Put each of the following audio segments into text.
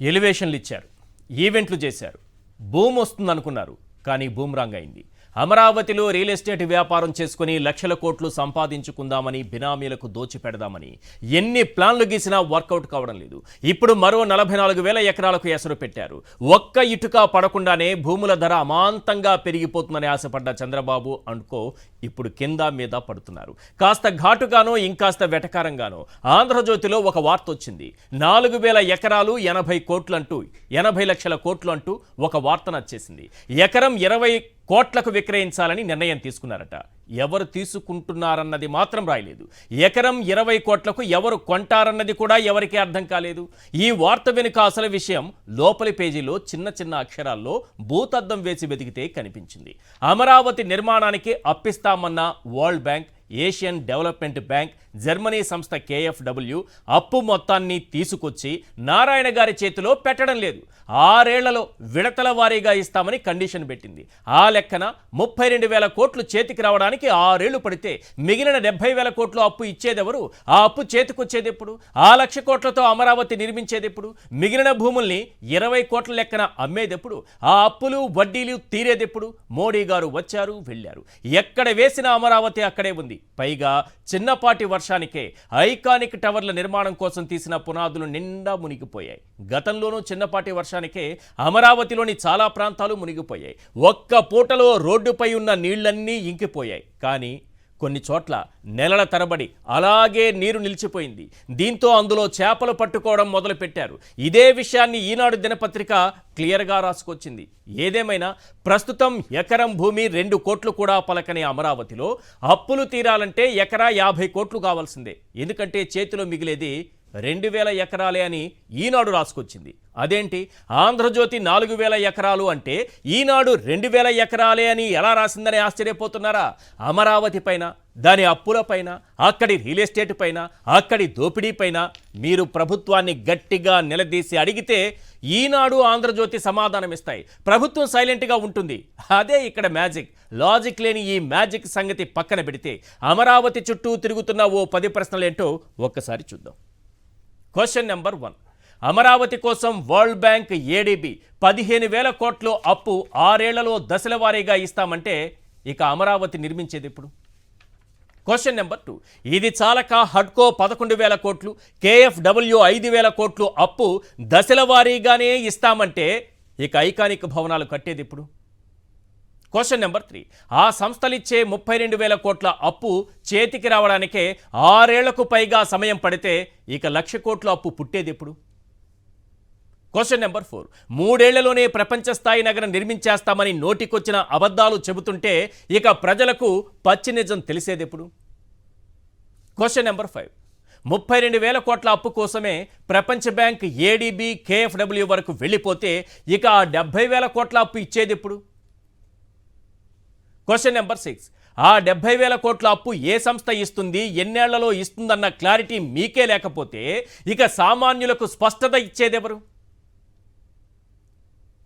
ఎలివేషన్లు ఇచ్చారు, ఈవెంట్లు చేశారు, భూమి వస్తుందనుకున్నారు, కానీ బూమ్రాంగ్ అయింది. అమరావతిలో రియల్ ఎస్టేట్ వ్యాపారం చేసుకుని లక్షల కోట్లు సంపాదించుకుందామని, బినామీలకు దోచిపెడదామని ఎన్ని ప్లాన్లు గీసినా వర్కౌట్ కావడం లేదు. ఇప్పుడు మరో 44,000 ఎకరాలకు ఎసరు పెట్టారు. ఒక్క ఇటుక పడకుండానే భూముల ధర అమాంతంగా పెరిగిపోతుందని ఆశపడ్డ చంద్రబాబు అనుకో ఇప్పుడు కింద మీద పడుతున్నారు. కాస్త ఘాటుగానో ఇంకాస్త వెటకారంగానో ఆంధ్రజ్యోతిలో ఒక వార్త వచ్చింది. 4,000 ఎకరాలు 80 కోట్లంటూ 80 లక్షల కోట్లు అంటూ ఒక వార్త నచ్చేసింది. ఎకరం 20 కోట్లకు విక్రయించాలని నిర్ణయం తీసుకున్నారట. ఎవరు తీసుకుంటున్నారన్నది మాత్రం రాయలేదు. ఎకరం 20 కోట్లకు ఎవరు కొంటారన్నది కూడా ఎవరికీ అర్థం కాలేదు. ఈ వార్త వెనుక అసలు విషయం లోపలి పేజీలో చిన్న చిన్న అక్షరాల్లో భూతద్దం వేసి వెతికితే కనిపించింది. అమరావతి నిర్మాణానికి అప్పిస్తామన్న world bank, Asian development bank, Germany సంస్థ KfW అప్పు మొత్తాన్ని తీసుకొచ్చి నారాయణ గారి చేతిలో పెట్టడం లేదు. 6 ఏళ్లలో విడతల వారీగా ఇస్తామని కండిషన్ పెట్టింది. ఆ లెక్కన 32,000 కోట్లు చేతికి రావడానికి 6 ఏళ్లు పడితే మిగిలిన 70,000 కోట్లు అప్పు ఇచ్చేదెవరు? ఆ అప్పు చేతికొచ్చేదెప్పుడు? ఆ 1,00,000 కోట్లతో అమరావతి నిర్మించేదెప్పుడు? మిగిలిన భూముల్ని 20 కోట్ల లెక్కన అమ్మేదెప్పుడు? ఆ అప్పులు వడ్డీలు తీరేదెప్పుడు? మోడీ గారు వచ్చారు, వెళ్ళారు. ఎక్కడ వేసిన అమరావతి అక్కడే ఉంది. పైగా చిన్నపాటి వర్షానికే ఐకానిక్ టవర్ల నిర్మాణం కోసం తీసిన పునాదులు నిండా మునిగిపోయాయి. గతంలోనూ చిన్నపాటి వర్షానికే అమరావతిలోని చాలా ప్రాంతాలు మునిగిపోయాయి. ఒక్క పూటలో రోడ్డుపై ఉన్న నీళ్లన్నీ ఇంకిపోయాయి. కానీ కొన్ని చోట్ల నెలల తరబడి అలాగే నీరు నిలిచిపోయింది. దీంతో అందులో చేపలు పట్టుకోవడం మొదలుపెట్టారు. ఇదే విషయాన్ని ఈనాడు దినపత్రిక క్లియర్గా రాసుకొచ్చింది. ఏదేమైనా ప్రస్తుతం ఎకరం భూమి 2 కోట్లు కూడా పలకని అమరావతిలో అప్పులు తీరాలంటే ఎకరా 50 కోట్లు కావాల్సిందే. ఎందుకంటే చేతిలో మిగిలేది 2,000 ఎకరాలే అని ఈనాడు రాసుకొచ్చింది. అదేంటి, ఆంధ్రజ్యోతి 4,000 ఎకరాలు అంటే ఈనాడు 2,000 ఎకరాలే అని ఎలా రాసిందని ఆశ్చర్యపోతున్నారా? అమరావతి పైన, దాని అప్పులపైన, అక్కడి రియల్ ఎస్టేట్ పైన, అక్కడి దోపిడీ పైన మీరు ప్రభుత్వాన్ని గట్టిగా నిలదీసి అడిగితే ఈనాడు, ఆంధ్రజ్యోతి సమాధానం ఇస్తాయి. ప్రభుత్వం సైలెంట్గా ఉంటుంది. అదే ఇక్కడ మ్యాజిక్. లాజిక్ లేని ఈ మ్యాజిక్ సంగతి పక్కన పెడితే అమరావతి చుట్టూ తిరుగుతున్న ఓ 10 ప్రశ్నలేంటో ఒక్కసారి చూద్దాం. Question number 1. అమరావతి కోసం వరల్డ్ బ్యాంక్, ADB 15,000 కోట్లు అప్పు 6 ఏళ్లలో దశల వారీగా ఇస్తామంటే ఇక అమరావతి నిర్మించేది ఇప్పుడు? Question number 2. ఇది చాలక హడ్కో 11,000 కోట్లు, KfW 5,000 కోట్లు అప్పు దశల వారీగానే ఇస్తామంటే ఇక ఐకానిక్ భవనాలు కట్టేది ఇప్పుడు? Question number 3. ఆ సంస్థలిచ్చే 32,000 కోట్ల అప్పు చేతికి రావడానికే 6 ఏళ్లకు పైగా సమయం పడితే ఇక 1,00,000 కోట్ల అప్పు పుట్టేది ఎప్పుడు? Question number 4. 3 ఏళ్లలోనే ప్రపంచ స్థాయి నగరం నిర్మించేస్తామని నోటికొచ్చిన అబద్ధాలు చెబుతుంటే ఇక ప్రజలకు పచ్చి నిజం తెలిసేదెప్పుడు? Question number 5. 32,000 కోట్ల అప్పు కోసమే ప్రపంచ బ్యాంక్, ADB, KfW వరకు వెళ్ళిపోతే ఇక ఆ 70,000 కోట్ల అప్పు ఇచ్చేదెప్పుడు? Question number 6. ఆ 70,000 కోట్ల అప్పు ఏ సంస్థ ఇస్తుంది, ఎన్నేళ్లలో ఇస్తుందన్న క్లారిటీ మీకే లేకపోతే ఇక సామాన్యులకు స్పష్టత ఇచ్చేదెవరు?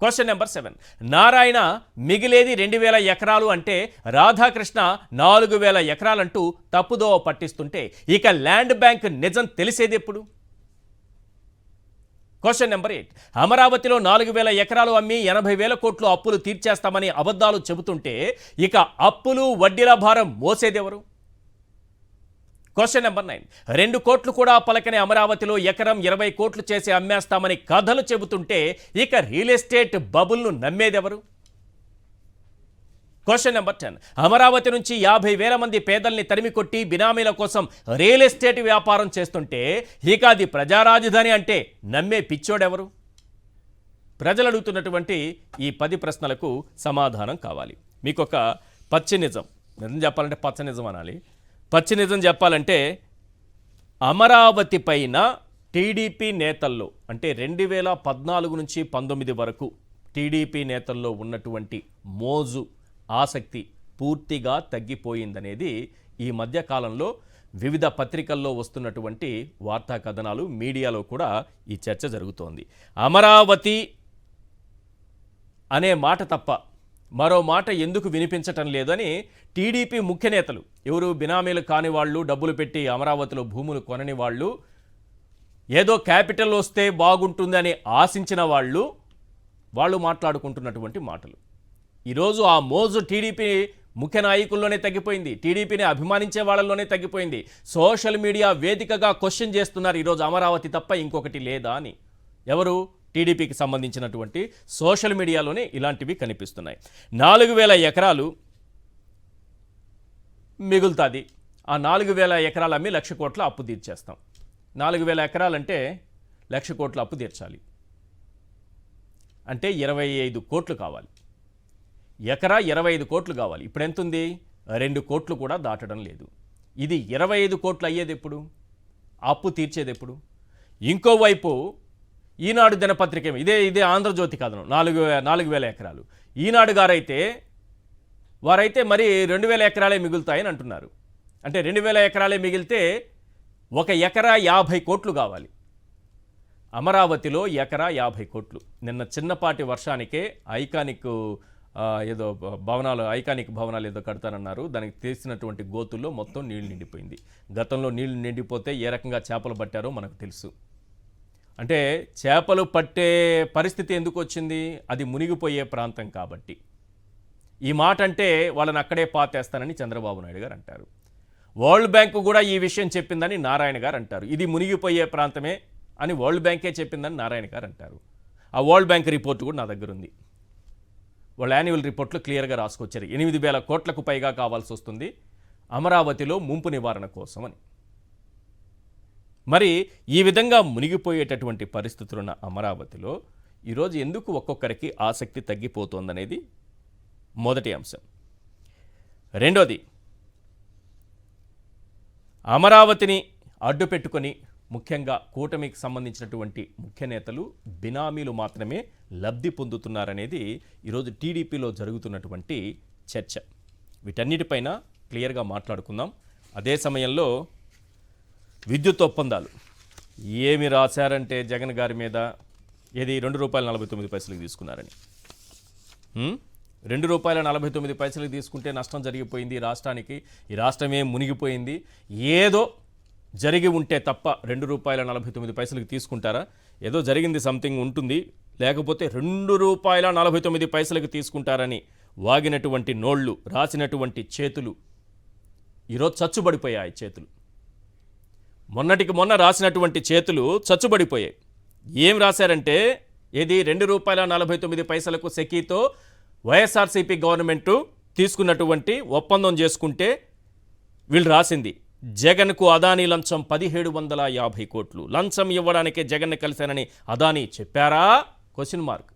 Question number 7. నారాయణ మిగిలేది 2,000 ఎకరాలు అంటే రాధాకృష్ణ 4,000 ఎకరాలంటూ తప్పుదోవ పట్టిస్తుంటే ఇక ల్యాండ్ బ్యాంక్ నిజం తెలిసేది ఎప్పుడు? Question number 8. అమరావతిలో 4,000 ఎకరాలు అమ్మి 80,000 కోట్లు అప్పులు తీర్చేస్తామని అబద్ధాలు చెబుతుంటే ఇక అప్పులు వడ్డీల భారం మోసేదెవరు? Question number 9. 2 కోట్లు కూడా పలకని అమరావతిలో ఎకరం 20 కోట్లు చేసి అమ్మేస్తామని కథలు చెబుతుంటే ఇక రియల్ ఎస్టేట్ బబుల్ను నమ్మేదెవరు? Question number 10. అమరావతి నుంచి 50,000 మంది పేదల్ని తరిమికొట్టి బినామీల కోసం రియల్ ఎస్టేట్ వ్యాపారం చేస్తుంటే ఇక అది ప్రజా రాజధాని అంటే నమ్మే పిచ్చోడెవరు? ప్రజలు అడుగుతున్నటువంటి ఈ 10 ప్రశ్నలకు సమాధానం కావాలి. మీకు ఒక పచ్చి నిజం చెప్పాలంటే పచ్చ నిజం అనాలి. పచ్చి నిజం చెప్పాలంటే అమరావతి పైన టీడీపీ నేతల్లో అంటే 2014 నుంచి 19 వరకు టీడీపీ నేతల్లో ఉన్నటువంటి మోజు, ఆసక్తి పూర్తిగా తగ్గిపోయిందనేది ఈ మధ్య కాలంలో వివిధ పత్రికల్లో వస్తున్నటువంటి వార్తా కథనాలు, మీడియాలో కూడా ఈ చర్చ జరుగుతోంది. అమరావతి అనే మాట తప్ప మరో మాట ఎందుకు వినిపించటం లేదని టీడీపీ ముఖ్య నేతలు, ఎవరు బినామీలు కాని వాళ్ళు, డబ్బులు పెట్టి అమరావతిలో భూములు కొనని వాళ్ళు ఏదో క్యాపిటల్ వస్తే బాగుంటుందని ఆశించిన వాళ్ళు మాట్లాడుకుంటున్నటువంటి మాటలు. ఈరోజు ఆ మోజు టీడీపీ ముఖ్య నాయకుల్లోనే తగ్గిపోయింది, టీడీపీని అభిమానించే వాళ్ళలోనే తగ్గిపోయింది. సోషల్ మీడియా వేదికగా క్వశ్చన్ చేస్తున్నారు ఈరోజు అమరావతి తప్ప ఇంకొకటి లేదా అని. ఎవరు? టీడీపీకి సంబంధించినటువంటి సోషల్ మీడియాలోనే ఇలాంటివి కనిపిస్తున్నాయి. 4,000 ఎకరాలు మిగులుతుంది. ఆ 4,000 ఎకరాలు అమ్మి 1,00,000 కోట్ల అప్పు తీర్చేస్తాం. 4,000 ఎకరాలంటే 1,00,000 కోట్ల అప్పు తీర్చాలి అంటే 25 కోట్లు కావాలి. ఎకరా 25 కోట్లు కావాలి. ఇప్పుడు ఎంత ఉంది? 2 కోట్లు కూడా దాటడం లేదు. ఇది 25 కోట్లు అయ్యేది ఎప్పుడు? అప్పు తీర్చేది ఎప్పుడు? ఇంకోవైపు ఈనాడు దినపత్రిక ఇదే ఆంధ్రజ్యోతి కథనం 4,000 ఎకరాలు. ఈనాడు గారైతే వారైతే మరి 2,000 ఎకరాలే మిగులుతాయని అంటున్నారు. అంటే 2,000 ఎకరాలే మిగిలితే 1 ఎకరా 50 కోట్లు కావాలి. అమరావతిలో ఎకరా 50 కోట్లు. నిన్న చిన్నపాటి వర్షానికే ఐకానిక్ భవనాలు ఏదో కడతానన్నారు. దానికి తీసినటువంటి గోతుల్లో మొత్తం నీళ్లు నిండిపోయింది. గతంలో నీళ్లు నిండిపోతే ఏ రకంగా చేపలు పట్టారో మనకు తెలుసు. అంటే చేపలు పట్టే పరిస్థితి ఎందుకు వచ్చింది? అది మునిగిపోయే ప్రాంతం కాబట్టి. ఈ మాట అంటే వాళ్ళని అక్కడే పాతేస్తానని చంద్రబాబు నాయుడు గారు అంటారు. వరల్డ్ బ్యాంకు కూడా ఈ విషయం చెప్పిందని నారాయణ గారు అంటారు. ఇది మునిగిపోయే ప్రాంతమే అని వరల్డ్ బ్యాంకే చెప్పిందని నారాయణ గారు అంటారు. ఆ వరల్డ్ బ్యాంక్ రిపోర్ట్ కూడా నా దగ్గర ఉంది. వాళ్ళ యాన్యువల్ రిపోర్ట్లో క్లియర్గా రాసుకొచ్చారు. 8,000 కోట్లకు పైగా కావాల్సి వస్తుంది అమరావతిలో ముంపు నివారణ కోసం అని. మరి ఈ విధంగా మునిగిపోయేటటువంటి పరిస్థితులున్న అమరావతిలో ఈరోజు ఎందుకు ఒక్కొక్కరికి ఆసక్తి తగ్గిపోతోందనేది మొదటి అంశం. రెండోది, అమరావతిని అడ్డు పెట్టుకొని ముఖ్యంగా కూటమికి సంబంధించినటువంటి ముఖ్య నేతలు బినామీలు మాత్రమే లబ్ధి పొందుతున్నారనేది ఈరోజు టీడీపీలో జరుగుతున్నటువంటి చర్చ. వీటన్నిటిపైన క్లియర్గా మాట్లాడుకుందాం. అదే సమయంలో విద్యుత్ ఒప్పందాలు ఏమి రాశారంటే జగన్ గారి మీద ఏది ₹2.49 తీసుకున్నారని. ₹2.49 తీసుకుంటే నష్టం జరిగిపోయింది రాష్ట్రానికి. ఈ రాష్ట్రమే మునిగిపోయింది. ఏదో జరిగి ఉంటే తప్ప ₹2.49 తీసుకుంటారా? ఏదో జరిగింది, సంథింగ్ ఉంటుంది, లేకపోతే ₹2.49 తీసుకుంటారని వాగినటువంటి నోళ్ళు, రాసినటువంటి చేతులు ఈరోజు చచ్చుబడిపోయాయి. చేతులు మొన్నటికి మొన్న రాసినటువంటి చేతులు చచ్చుబడిపోయాయి. ఏం రాశారంటే ఏది ₹2.49 సెకీతో వైఎస్ఆర్సీపీ గవర్నమెంటు తీసుకున్నటువంటి ఒప్పందం చేసుకుంటే వీళ్ళు రాసింది జగన్కు అదానీ లంచం 1,750 కోట్లు. లంచం ఇవ్వడానికే జగన్ కలిశానని అదానీ చెప్పారా? Question mark.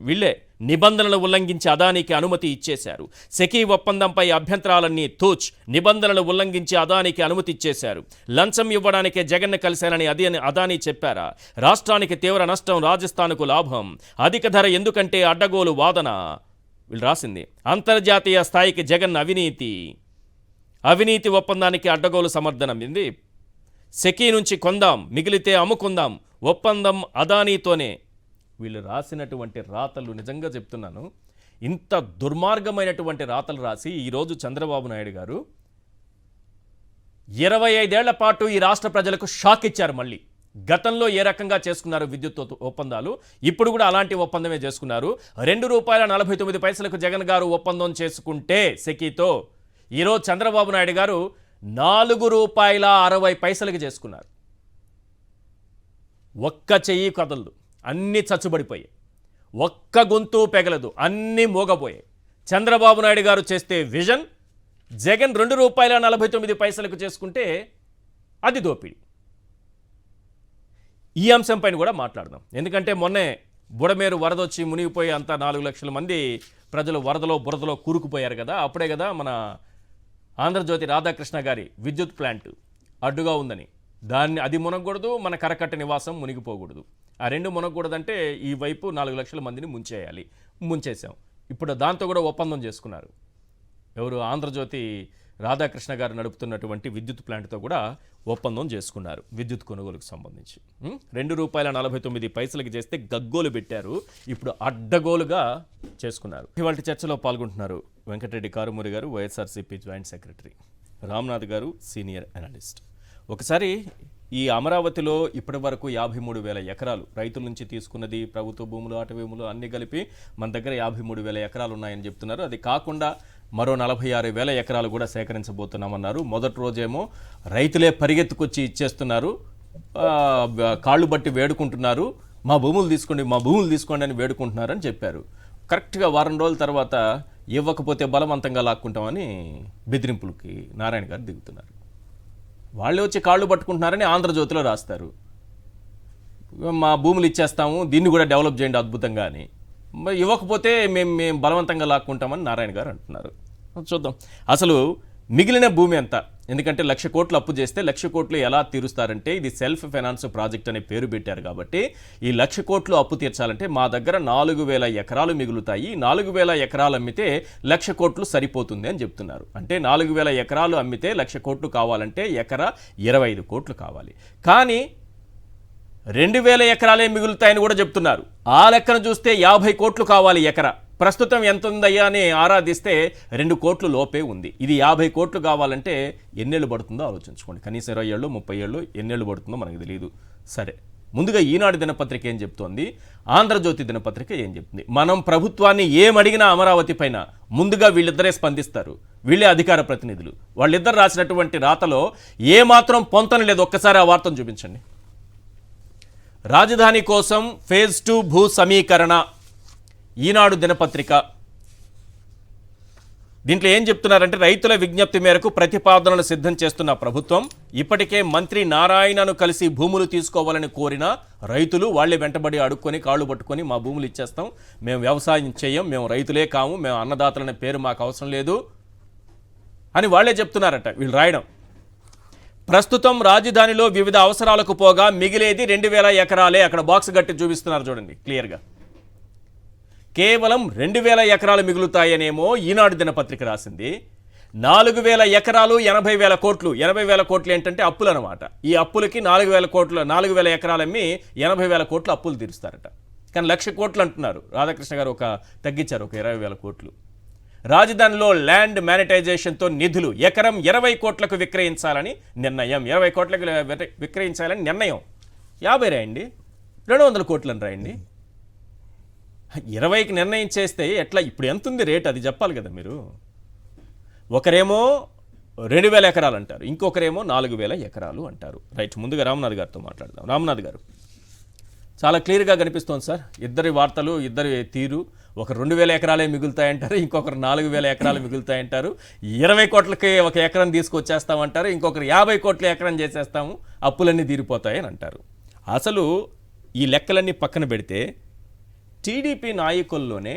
వీళ్ళే నిబంధనలు ఉల్లంఘించి అదానీకి అనుమతి ఇచ్చేశారు. సెకీ ఒప్పందంపై అభ్యంతరాలన్నీ తూచ్ నిబంధనలు ఉల్లంఘించి అదానీకి అనుమతి ఇచ్చేశారు. లంచం ఇవ్వడానికే జగన్ కలిశానని అదానీ చెప్పారా? రాష్ట్రానికి తీవ్ర నష్టం, రాజస్థాన్కు లాభం. అధిక ధర ఎందుకంటే అడ్డగోలు వాదన. వీళ్ళు రాసింది అంతర్జాతీయ స్థాయికి జగన్ అవినీతి ఒప్పందానికి అడ్డగోలు సమర్థనం. ఇది సెకీ నుంచి కొందాం, మిగిలితే అమ్ముకుందాం, ఒప్పందం అదానీతోనే. వీళ్ళు రాసినటువంటి రాతలు నిజంగా చెప్తున్నాను, ఇంత దుర్మార్గమైనటువంటి రాతలు రాసి ఈరోజు చంద్రబాబు నాయుడు గారు 25 ఏళ్ల పాటు ఈ రాష్ట్ర ప్రజలకు షాక్ ఇచ్చారు. మళ్ళీ గతంలో ఏ రకంగా చేసుకున్నారు విద్యుత్ ఒప్పందాలు, ఇప్పుడు కూడా అలాంటి ఒప్పందమే చేసుకున్నారు. ₹2.49 జగన్ గారు ఒప్పందం చేసుకుంటే సెకీతో ఈరోజు చంద్రబాబు నాయుడు గారు ₹4.60 చేసుకున్నారు. ఒక్క చెయ్యి కదలదు, అన్నీ చచ్చుబడిపోయాయి. ఒక్క గొంతు పెగలదు, అన్నీ మోగపోయాయి. చంద్రబాబు నాయుడు గారు చేస్తే విజన్, జగన్ ₹2.49 చేసుకుంటే అది దోపిడీ. ఈ అంశం పైన కూడా మాట్లాడదాం. ఎందుకంటే మొన్నే బుడమేరు వరద వచ్చి మునిగిపోయి అంతా 4 లక్షల మంది ప్రజలు బురదలో కూరుకుపోయారు కదా. అప్పుడే కదా మన ఆంధ్రజ్యోతి రాధాకృష్ణ గారి విద్యుత్ ప్లాంట్ అడ్డుగా ఉందని, అది మునగకూడదు, మన కరకట్ట నివాసం మునిగిపోకూడదు. ఆ రెండు మునగకూడదంటే ఈ వైపు 4 లక్షల మందిని ముంచేసాం. ఇప్పుడు దాంతో కూడా ఒప్పందం చేసుకున్నారు. ఎవరు? ఆంధ్రజ్యోతి రాధాకృష్ణ గారు నడుపుతున్నటువంటి విద్యుత్ ప్లాంట్తో కూడా ఒప్పందం చేసుకున్నారు విద్యుత్ కొనుగోలుకు సంబంధించి. ₹2.49 చేస్తే గగ్గోలు పెట్టారు, ఇప్పుడు అడ్డగోలుగా చేసుకున్నారు. ఇవాళ చర్చలో పాల్గొంటున్నారు వెంకటరెడ్డి కారుమూరి గారు, వైఎస్ఆర్సీపీ జాయింట్ సెక్రటరీ, రామ్నాథ్ గారు, సీనియర్ అనలిస్ట్. ఒకసారి ఈ అమరావతిలో ఇప్పటి వరకు 53,000 ఎకరాలు రైతుల నుంచి తీసుకున్నది, ప్రభుత్వ భూములు, అటవీ భూములు అన్ని కలిపి మన దగ్గర 53,000 ఎకరాలు ఉన్నాయని చెప్తున్నారు. అది కాకుండా మరో 46,000 ఎకరాలు కూడా సేకరించబోతున్నామన్నారు. మొదటి రోజేమో రైతులే పరిగెత్తుకొచ్చి ఇచ్చేస్తున్నారు, కాళ్ళు బట్టి వేడుకుంటున్నారు, మా భూములు తీసుకోండి అని వేడుకుంటున్నారని చెప్పారు. కరెక్ట్గా వారం రోజుల తర్వాత ఇవ్వకపోతే బలవంతంగా లాక్కుంటామని బెదిరింపులకి నారాయణ గారు దిగుతున్నారు. వాళ్ళే వచ్చి కాళ్ళు పట్టుకుంటున్నారని ఆంధ్రజ్యోతిలో రాస్తారు. మా భూములు ఇచ్చేస్తాము, దీన్ని కూడా డెవలప్ చేయండి అద్భుతంగా అని. ఇవ్వకపోతే మేము బలవంతంగా లాక్కుంటామని నారాయణ గారు అంటున్నారు. చూద్దాం అసలు మిగిలిన భూమి ఎంత. ఎందుకంటే 1,00,000 కోట్లు అప్పు చేస్తే 1,00,000 కోట్లు ఎలా తీరుస్తారంటే ఇది సెల్ఫ్ ఫైనాన్స్ ప్రాజెక్ట్ అనే పేరు పెట్టారు కాబట్టి ఈ 1,00,000 కోట్లు అప్పు తీర్చాలంటే మా దగ్గర 4,000 ఎకరాలు మిగులుతాయి. 4,000 ఎకరాలు అమ్మితే 1,00,000 కోట్లు సరిపోతుంది అని చెప్తున్నారు. అంటే 4,000 ఎకరాలు అమ్మితే 1,00,000 కోట్లు కావాలంటే ఎకరా 25 కోట్లు కావాలి. కానీ 2,000 ఎకరాలే మిగులుతాయని కూడా చెప్తున్నారు. ఆ లెక్కను చూస్తే 50 కోట్లు కావాలి ఎకరా. ప్రస్తుతం ఎంత ఉందయ్యా అని ఆరాధిస్తే 2 కోట్లు లోపే ఉంది. ఇది 50 కోట్లు కావాలంటే ఎన్నేళ్ళు పడుతుందో ఆలోచించుకోండి. కనీసం 20 ఏళ్ళు 30 ఏళ్ళు ఎన్నేళ్ళు పడుతుందో మనకు తెలియదు. సరే, ముందుగా ఈనాడు దినపత్రిక ఏం చెప్తోంది, ఆంధ్రజ్యోతి దినపత్రిక ఏం చెప్తుంది. మనం ప్రభుత్వాన్ని ఏమడిగినా అమరావతి పైన ముందుగా వీళ్ళిద్దరే స్పందిస్తారు. వీళ్ళే అధికార ప్రతినిధులు. వాళ్ళిద్దరు రాసినటువంటి రాతలో ఏమాత్రం పొంతన లేదు. ఒక్కసారి ఆ వార్తను చూపించండి. రాజధాని కోసం ఫేజ్ 2 భూ సమీకరణ, ఈనాడు దినపత్రిక. దీంట్లో ఏం చెప్తున్నారంటే రైతుల విజ్ఞప్తి మేరకు ప్రతిపాదనలు సిద్ధం చేస్తున్న ప్రభుత్వం ఇప్పటికే మంత్రి నారాయణను కలిసి భూములు తీసుకోవాలని కోరిన రైతులు వాళ్ళే వెంటబడి అడుక్కొని కాళ్ళు పట్టుకొని మా భూములు ఇచ్చేస్తాం, మేము వ్యవసాయం చేయం, మేము రైతులే కాము, మేము అన్నదాతలనే పేరు మాకు అవసరం లేదు అని వాళ్ళే చెప్తున్నారట. వీళ్ళు రాయడం, ప్రస్తుతం రాజధానిలో వివిధ అవసరాలకు పోగా మిగిలేది 2,000 ఎకరాలే. అక్కడ బాక్స్ గట్టి చూపిస్తున్నారు చూడండి క్లియర్గా. కేవలం 2,000 ఎకరాలు మిగులుతాయనేమో ఈనాడు దినపత్రిక రాసింది. 4,000 ఎకరాలు 80,000 కోట్లు. 80,000 కోట్లు ఏంటంటే అప్పులు అనమాట. ఈ అప్పులకి 4,000 ఎకరాలు అమ్మి 80,000 కోట్లు అప్పులు తీరుస్తారట. కానీ 1,00,000 కోట్లు అంటున్నారు. రాధాకృష్ణ గారు తగ్గించారు, ఒక 20,000 కోట్లు. రాజధానిలో ల్యాండ్ మానిటైజేషన్తో నిధులు ఎకరం 20 కోట్లకు విక్రయించాలని నిర్ణయం. 20 కోట్లకు విక్రయించాలని నిర్ణయం. 50 రాయండి, 200 కోట్లని రాయండి. 20కి నిర్ణయం చేస్తే ఎట్లా? ఇప్పుడు ఎంత ఉంది రేట్ అది చెప్పాలి కదా మీరు. ఒకరేమో 2,000 ఎకరాలు అంటారు, ఇంకొకరేమో 4,000 ఎకరాలు అంటారు. రైట్, ముందుగా రామ్నాథ్ గారితో మాట్లాడదాం. రామ్నాథ్ గారు, చాలా క్లియర్గా కనిపిస్తోంది సార్ ఇద్దరి వార్తలు, ఇద్దరి తీరు. ఒక 2,000 ఎకరాలే మిగులుతాయంటారు, ఇంకొకరు 4,000 ఎకరాలు మిగులుతాయంటారు. 20 కోట్లకి ఒక ఎకరం తీసుకొచ్చేస్తామంటారు, ఇంకొకరు 50 కోట్ల ఎకరం చేసేస్తాము, అప్పులన్నీ తీరిపోతాయని అంటారు. అసలు ఈ లెక్కలన్నీ పక్కన పెడితే టీడీపీ నాయకుల్లోనే,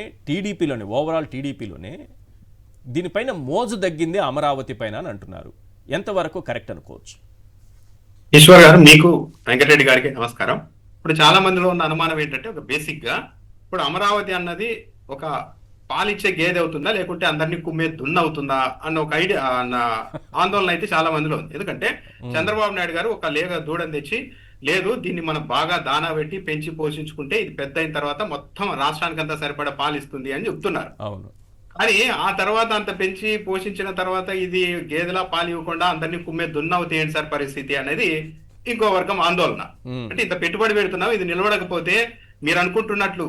ఓవరాల్ టీడీపీలోనే దీనిపైన మోజు తగ్గింది అమరావతి పైన అని అంటున్నారు. ఎంతవరకు కరెక్ట్ అనుకోవచ్చు? ఈశ్వర్ గారు, మీకు వెంకటరెడ్డి గారికి నమస్కారం. ఇప్పుడు చాలా మందిలో ఉన్న అనుమానం ఏంటంటే, ఒక బేసిక్ గా ఇప్పుడు అమరావతి అన్నది ఒక పాలిచ్చే గేదె అవుతుందా, లేకుంటే అందరినీ కుమ్మే దున్న అవుతుందా అన్న ఒక ఐడియా అన్న ఆందోళన అయితే చాలా మందిలో ఉంది. ఎందుకంటే చంద్రబాబు నాయుడు గారు ఒక దూడని తెచ్చి, లేదు దీన్ని మనం బాగా దానా పెట్టి పెంచి పోషించుకుంటే ఇది పెద్ద అయిన తర్వాత మొత్తం రాష్ట్రానికి అంతా సరిపడా పాలిస్తుంది అని చెప్తున్నారు. అవును. కానీ ఆ తర్వాత అంత పెంచి పోషించిన తర్వాత ఇది గేదెలా పాలు ఇవ్వకుండా అందరినీ కుమ్మే దున్న అవుతాయి ఏంటి సార్ పరిస్థితి అనేది ఇంకో వర్గం ఆందోళన. అంటే ఇంత పెట్టుబడి పెడుతున్నాం, ఇది నిలబడకపోతే మీరు అనుకుంటున్నట్లు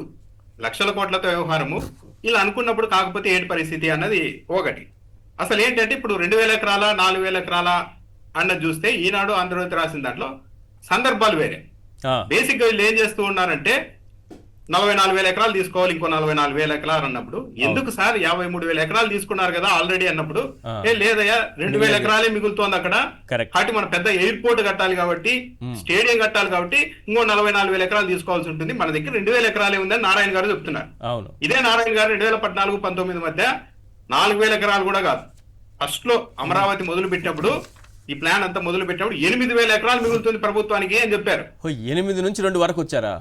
1,00,000 కోట్లతో వ్యవహారము, ఇలా అనుకున్నప్పుడు కాకపోతే ఏంటి పరిస్థితి అన్నది ఒకటి. అసలు ఏంటంటే ఇప్పుడు 2,000 ఎకరాల 4,000 ఎకరాల అన్నది చూస్తే ఈనాడు ఆంధ్రజ్యోతి రాసిన దాంట్లో సందర్భాలు వేరే. బేసిక్ గా వీళ్ళు ఏం చేస్తూ ఉన్నారంటే 44,000 ఎకరాలు తీసుకోవాలి, ఇంకో 44,000 ఎకరాలు అన్నప్పుడు ఎందుకు సార్ 53,000 ఎకరాలు తీసుకున్నారు కదా ఆల్రెడీ అన్నప్పుడు, లేదయ్యా 2,000 ఎకరాలే మిగులుతోంది అక్కడ, కాబట్టి మనం పెద్ద ఎయిర్పోర్ట్ కట్టాలి కాబట్టి, స్టేడియం కట్టాలి కాబట్టి ఇంకో 44,000 ఎకరాలు తీసుకోవాల్సి ఉంటుంది, మన దగ్గర 2,000 ఎకరాలే ఉందని నారాయణ గారు చెప్తున్నారు. ఇదే నారాయణ గారు 2014-19 మధ్య 4,000 ఎకరాలు కూడా కాదు, ఫస్ట్ లో అమరావతి మొదలు పెట్టినప్పుడు, ఈ ప్లాన్ అంతా మొదలు పెట్టినప్పుడు 8,000 ఎకరాలు మిగులుతుంది ప్రభుత్వానికి అని చెప్పారు. 8 నుంచి 2 వరకు వచ్చారా?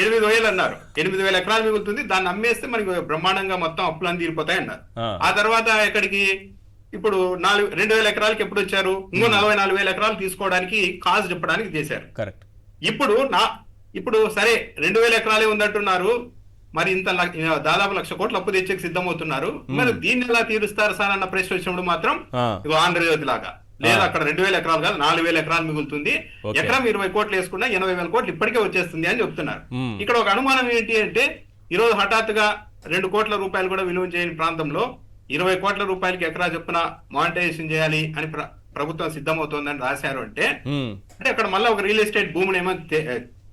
8,000 అన్నారు. 8,000 ఎకరాలు మిగులుతుంది, దాన్ని అమ్మేస్తే మనకి బ్రహ్మాండంగా మొత్తం అప్పులన్నీ తీరిపోతాయి అన్నారు. ఆ తర్వాత ఎక్కడికి ఇప్పుడు 2,000 ఎకరాలకి ఎప్పుడు వచ్చారు? ఇంకో 44,000 ఎకరాలు తీసుకోవడానికి కాజ్ చెప్పడానికి చేశారు. కరెక్ట్. ఇప్పుడు సరే 2,000 ఎకరాలే ఉందంటున్నారు, మరి ఇంత దాదాపు 1,00,000 కోట్లు అప్పు తెచ్చేకి సిద్ధమవుతున్నారు, మరి దీన్ని ఎలా తీరుస్తారు సార్ అన్న ప్రశ్న వచ్చినప్పుడు మాత్రం ఇగో ఆంధ్రజ్యోతి లాగా లేదా అక్కడ 2,000 ఎకరాలు కాదు 4,000 ఎకరాలు మిగులుతుంది. Okay. ఎకరం 20 కోట్లు వేసుకున్నా 80,000 కోట్లు ఇప్పటికే వచ్చేస్తుంది అని చెప్తున్నారు. Hmm. ఇక్కడ ఒక అనుమానం ఏంటి అంటే ఈ రోజు హఠాత్తుగా 2 కోట్ల రూపాయలు కూడా విలువ చేయని ప్రాంతంలో 20 కోట్ల రూపాయలకి ఎకరా చొప్పున మానిటైజేషన్ చేయాలి అని ప్రభుత్వం సిద్ధమవుతోందని రాశారు అంటే అంటే అక్కడ మళ్ళీ ఒక రియల్ ఎస్టేట్ భూమిని ఏమో